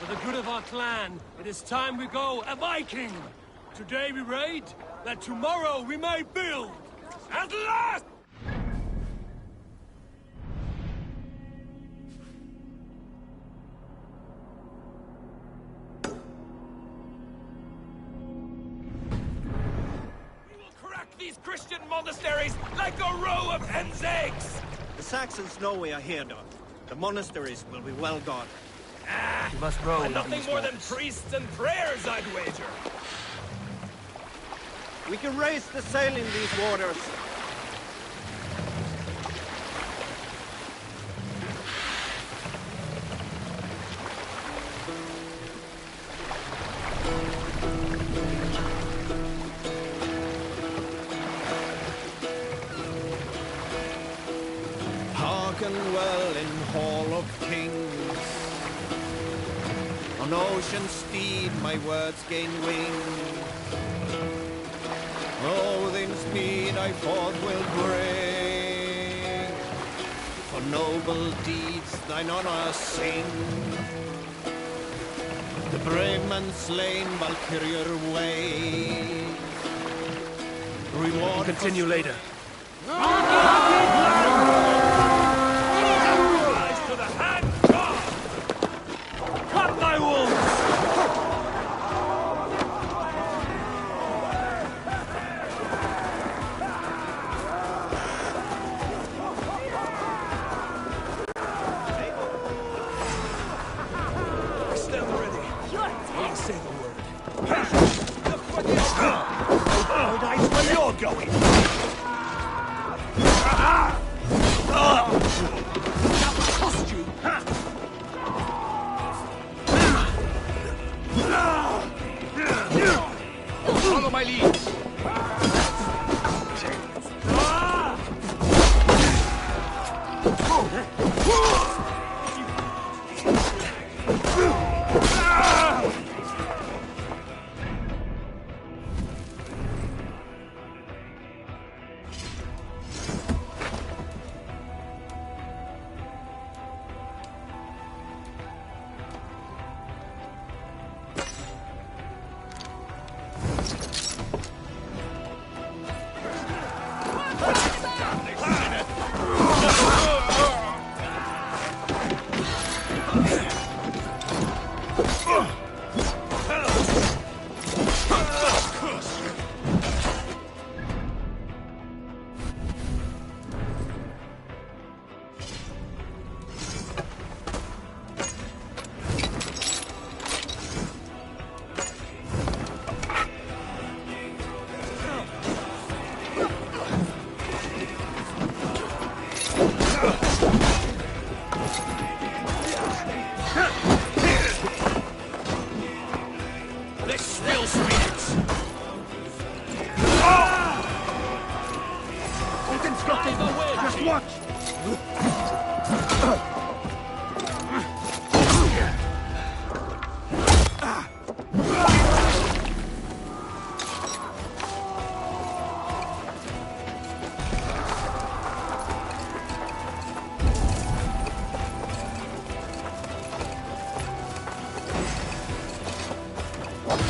For the good of our clan, it is time we go a Viking! Today we raid, that tomorrow we may build! At last! These Christian monasteries like a row of hen's eggs! The Saxons know we are here, Doc. The monasteries will be well guarded. You must row in Nothing these more than waters. priests and prayers, I'd wager. We can raise the sail in these waters. Hearken well in Hall of Kings. On ocean steed my words gain wing. Odin's mead I forth will bring. For noble deeds thine honor sing. The brave man slain Valkyrier way. Reward Continue later. Rise to the hand, God! Cut thy wounds! Stand ready. I'll say the word. Paradise where you're going! That will cost you! Follow my lead. Let's spill spirits. Just watch!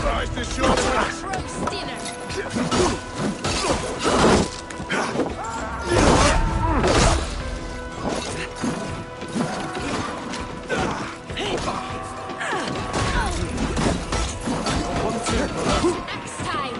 Rise to shore. Roast dinner! Axe time!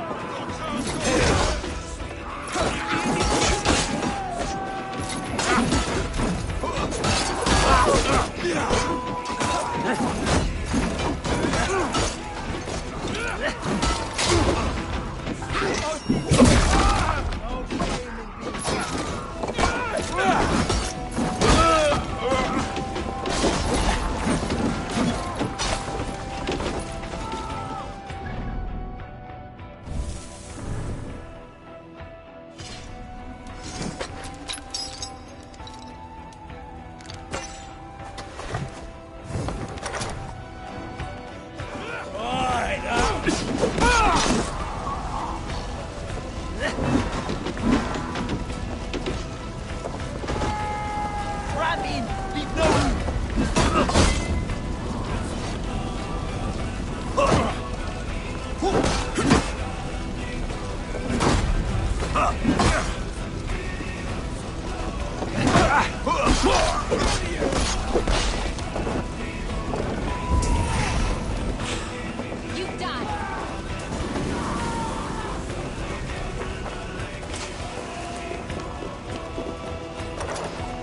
You die!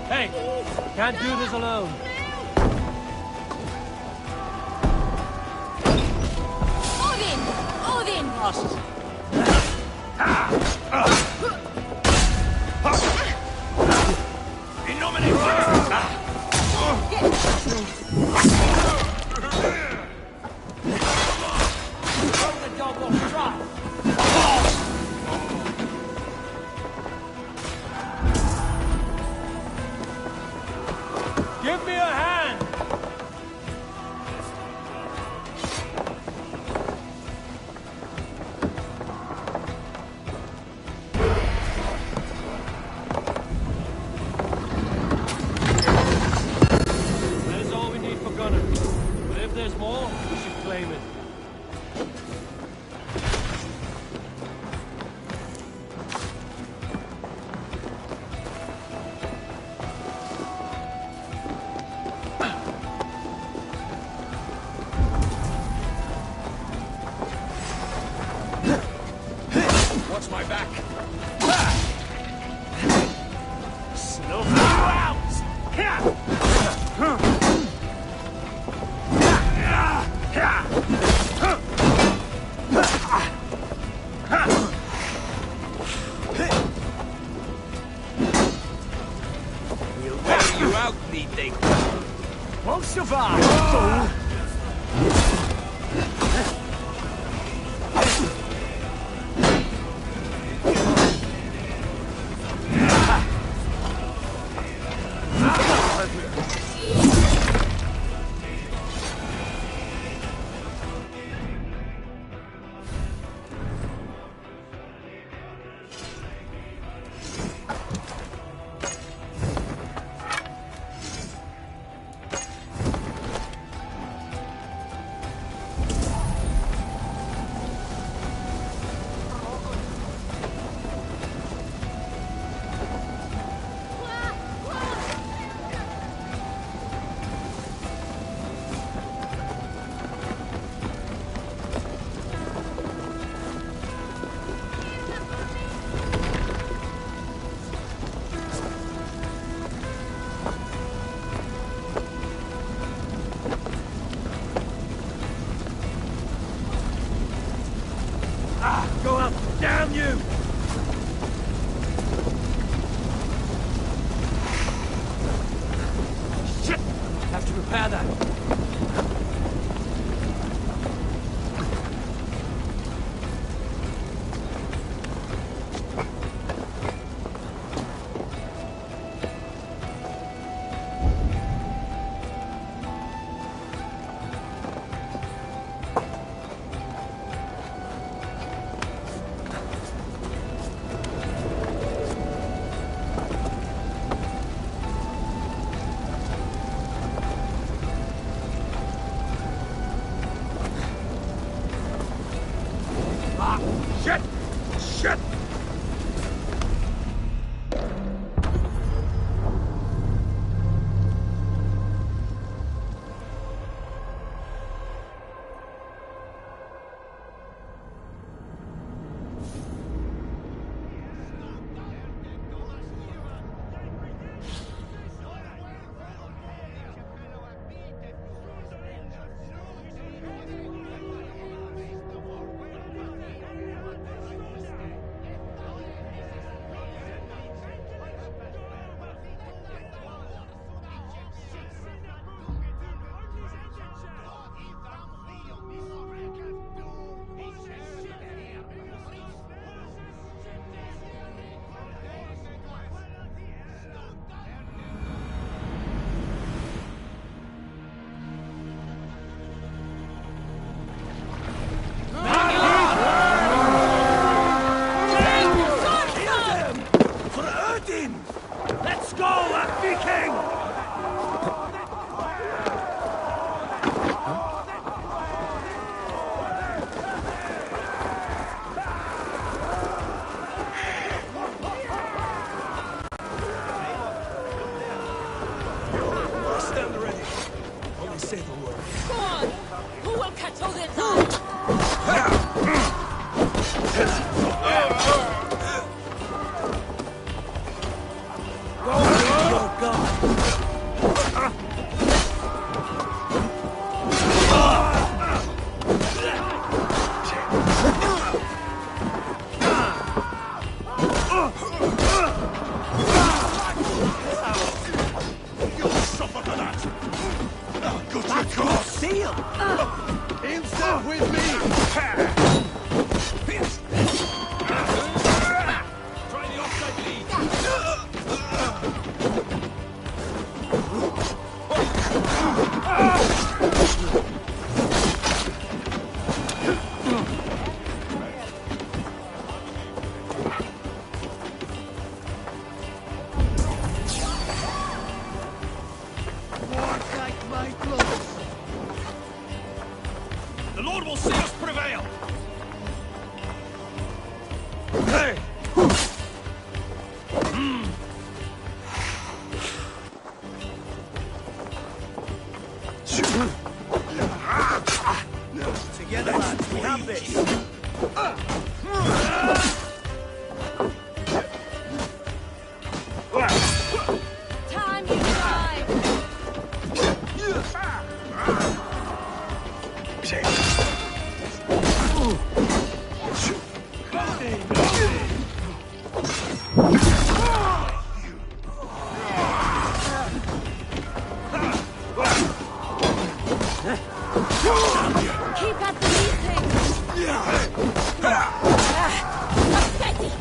Hey! Can't do this alone. Odin! Odin! Give me a hand! That is all we need for Gunner. But if there's more, we should claim it. Watch my back. Snuff you out! We'll wear you out, meating. Won't survive, fool! repair that. Shit! Shit! Let's go, Viking! Stand ready. Only say the word. Go on! Who will catch all the attack? Insert with me! Try the offside lead. The Lord will see us prevail! Hey! Together, lads, we have this. Time you die! Keep at the meeting! Pathetic!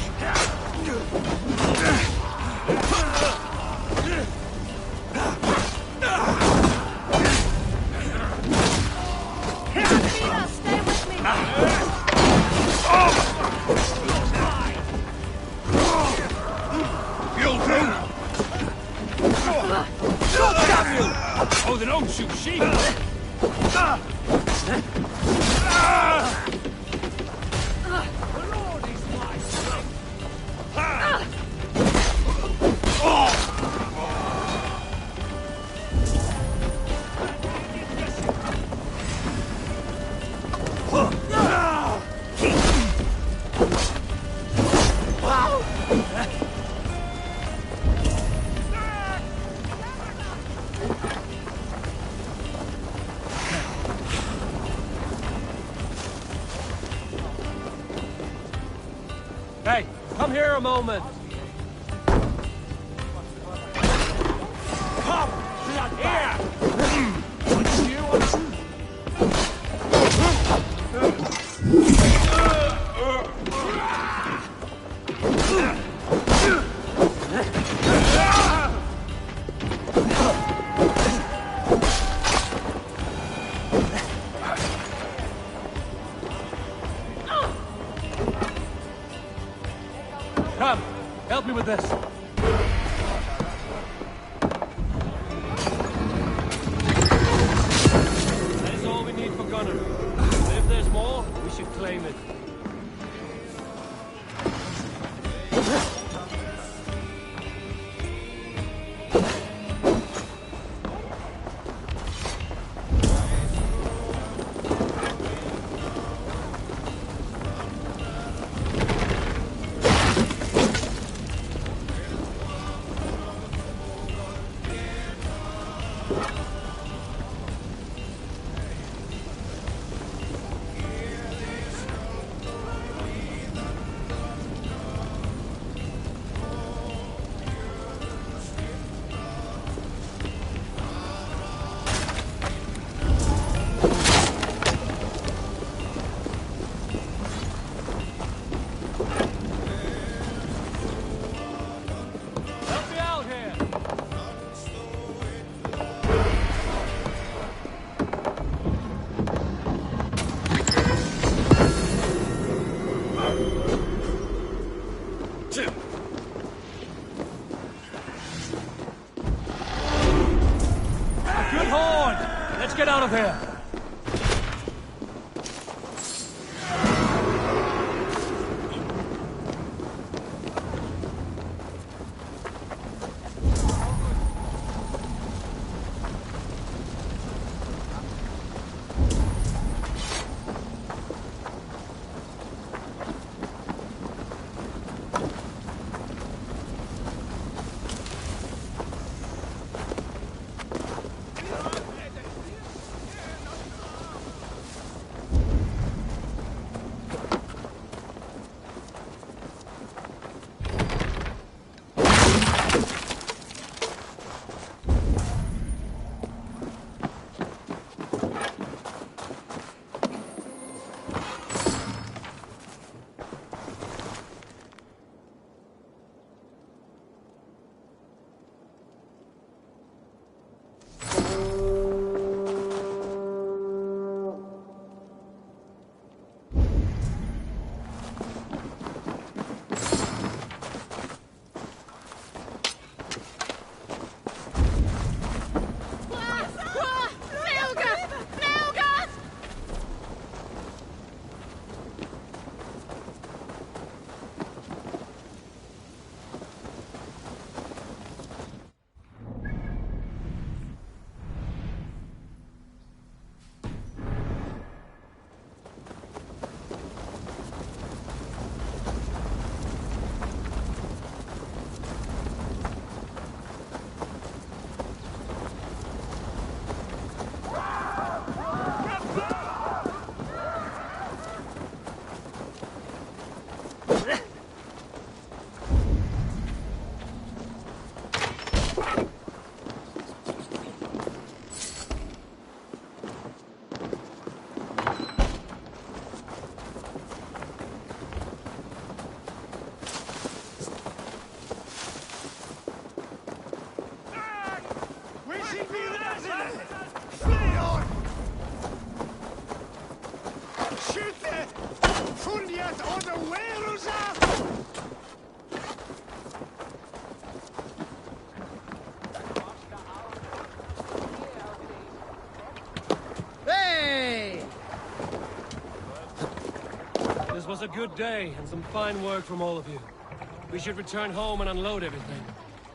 Stay with me! You'll do! Oh, then don't shoot sheep! Hey, come here a moment. Come! Here! this. That is all we need for Gunner. But if there's more, we should claim it. Get out of here! This was a good day, and some fine work from all of you. We should return home and unload everything.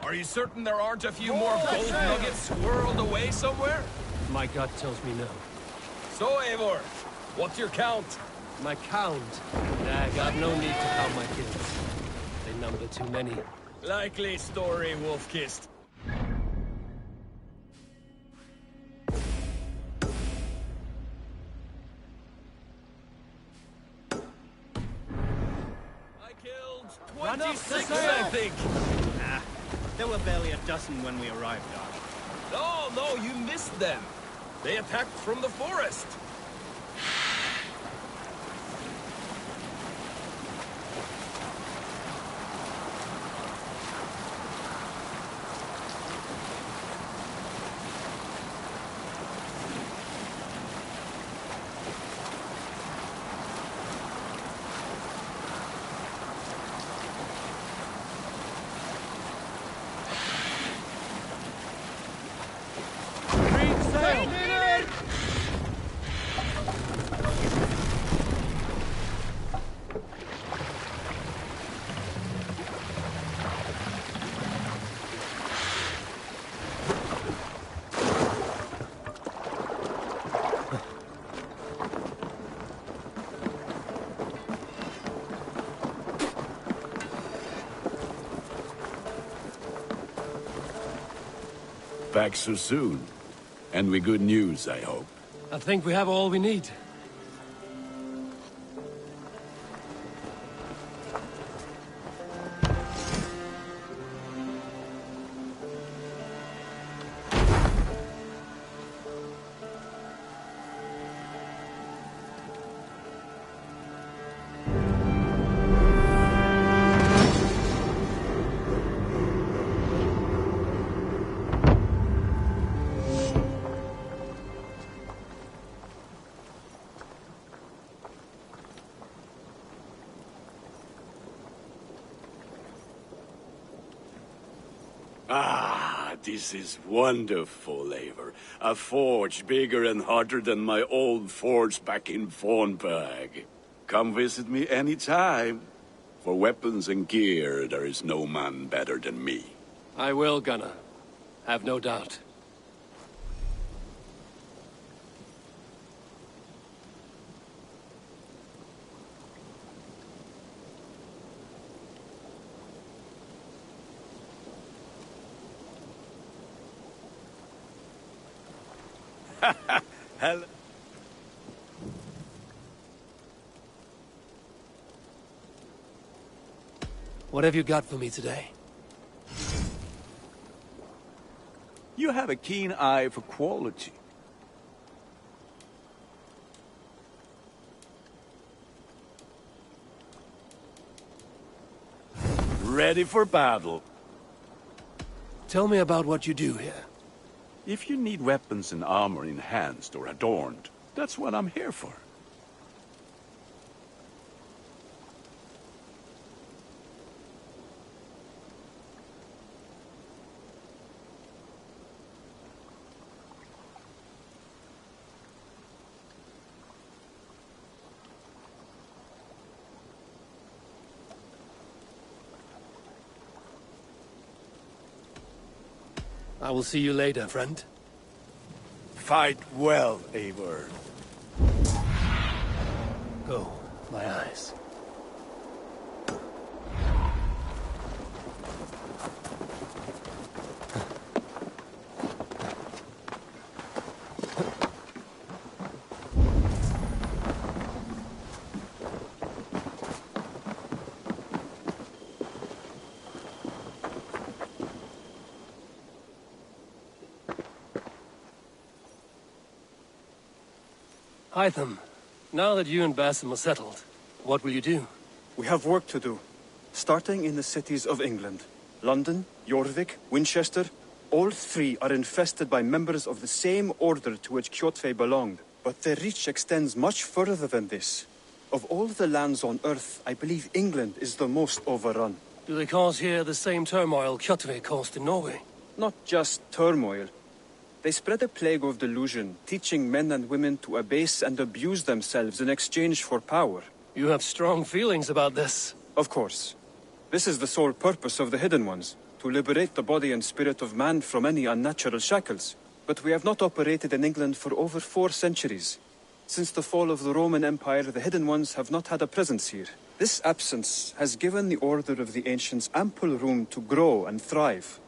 Are you certain there aren't a few more gold nuggets swirled away somewhere? My gut tells me no. So, Eivor, what's your count? My count? Nah, got no need to count my kids. They number too many. Likely story, Wolf-Kissed. I killed 26, I think. Nah, there were barely a dozen when we arrived, Arch. No, you missed them. They attacked from the forest. Back so soon. And with good news, I hope. I think we have all we need. Ah, this is wonderful, Eivor. A forge bigger and hotter than my old forge back in Vornberg. Come visit me anytime. For weapons and gear, there is no man better than me. I will, Gunnar. Have no doubt. Hello. What have you got for me today? You have a keen eye for quality. Ready for battle. Tell me about what you do here. If you need weapons and armor enhanced or adorned, that's what I'm here for. I will see you later, friend. Fight well, Eivor. Go, my eyes. Hytham, now that you and Basim are settled, what will you do? We have work to do, starting in the cities of England. London, Jorvik, Winchester, all three are infested by members of the same order to which Kjotve belonged. But their reach extends much further than this. Of all the lands on Earth, I believe England is the most overrun. Do they cause here the same turmoil Kjotve caused in Norway? Not just turmoil. They spread a plague of delusion, teaching men and women to abase and abuse themselves in exchange for power. You have strong feelings about this. Of course. This is the sole purpose of the Hidden Ones, to liberate the body and spirit of man from any unnatural shackles. But we have not operated in England for over 4 centuries. Since the fall of the Roman Empire, the Hidden Ones have not had a presence here. This absence has given the Order of the Ancients ample room to grow and thrive.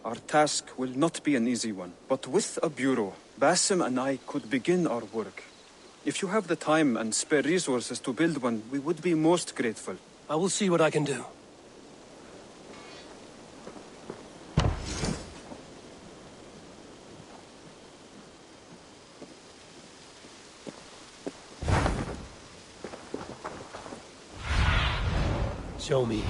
Our task will not be an easy one, but with a bureau, Basim and I could begin our work. If you have the time and spare resources to build one, we would be most grateful. I will see what I can do. Show me.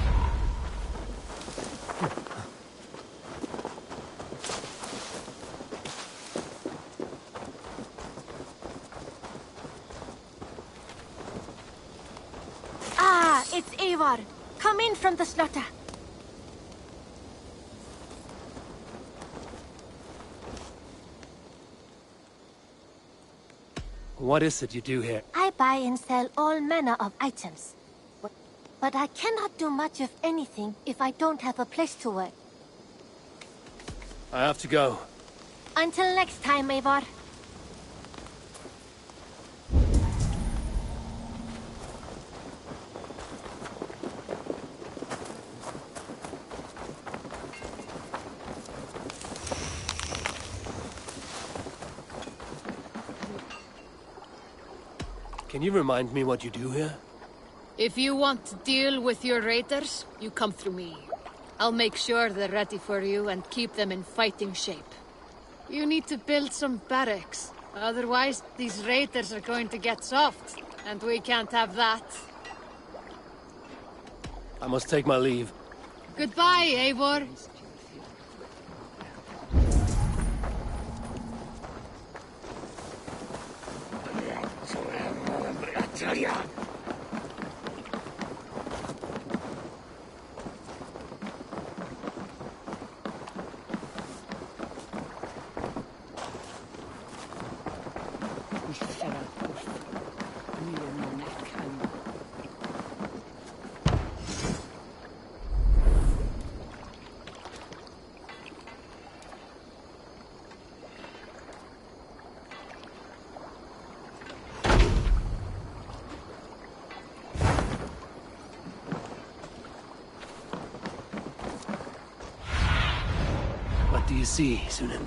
It's Eivor. Come in from the slaughter. What is it you do here? I buy and sell all manner of items. But I cannot do much of anything if I don't have a place to work. I have to go. Until next time, Eivor. Can you remind me what you do here? If you want to deal with your raiders, you come through me. I'll make sure they're ready for you and keep them in fighting shape. You need to build some barracks. Otherwise, these raiders are going to get soft, and we can't have that. I must take my leave. Goodbye, Eivor. What do you see, Sunan?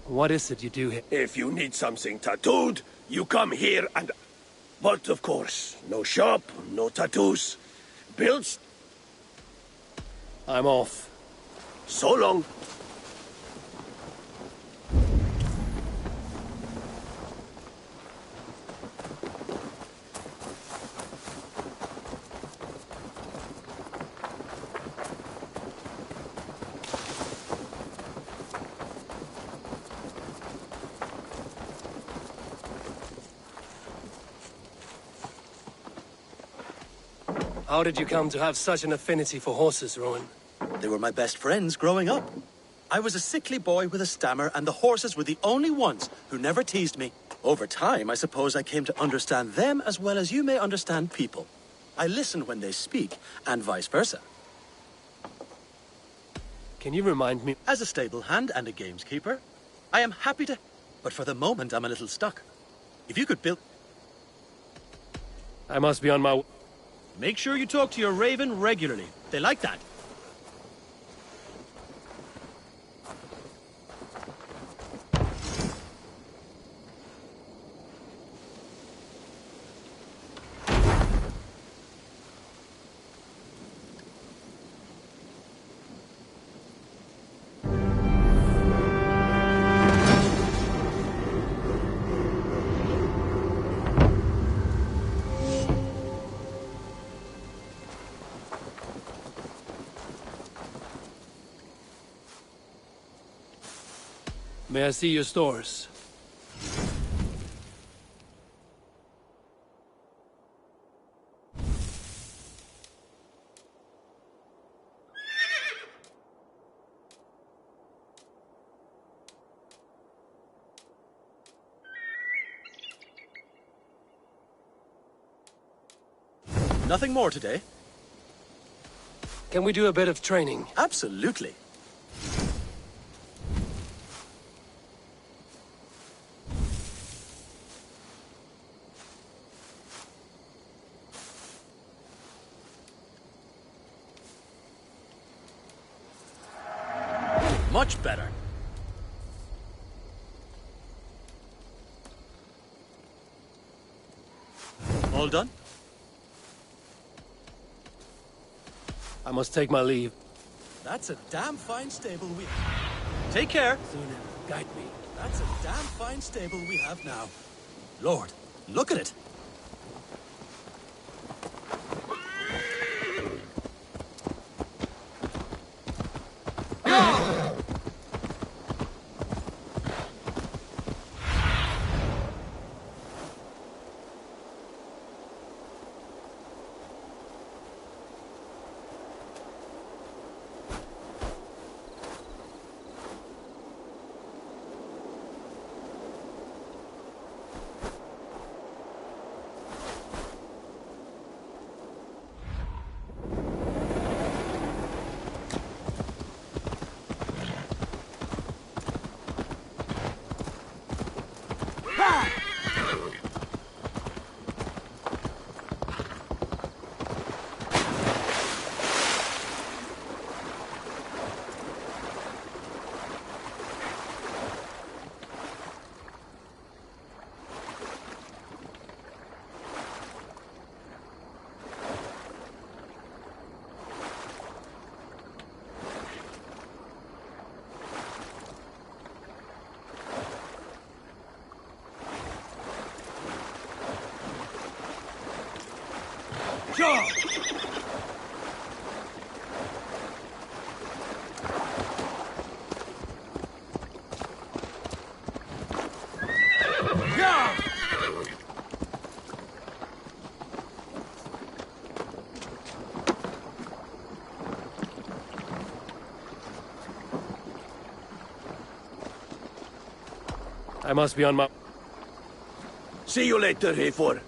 What is it you do here? If you need something tattooed, you come here and... But of course, no shop, no tattoos. Builds... I'm off. So long. How did you come to have such an affinity for horses, Rowan? They were my best friends growing up. I was a sickly boy with a stammer, and the horses were the only ones who never teased me. Over time, I suppose I came to understand them as well as you may understand people. I listen when they speak, and vice versa. Can you remind me? As a stable hand and a gameskeeper, I am happy to... But for the moment, I'm a little stuck. If you could build... I must be on my... Make sure you talk to your raven regularly. They like that. May I see your stores? Nothing more today? Can we do a bit of training? Absolutely. Much better. All done? I must take my leave. That's a damn fine stable we... Take care. Sunan, guide me. That's a damn fine stable we have now. Lord, look at it. I must be on my... See you later, Eivor.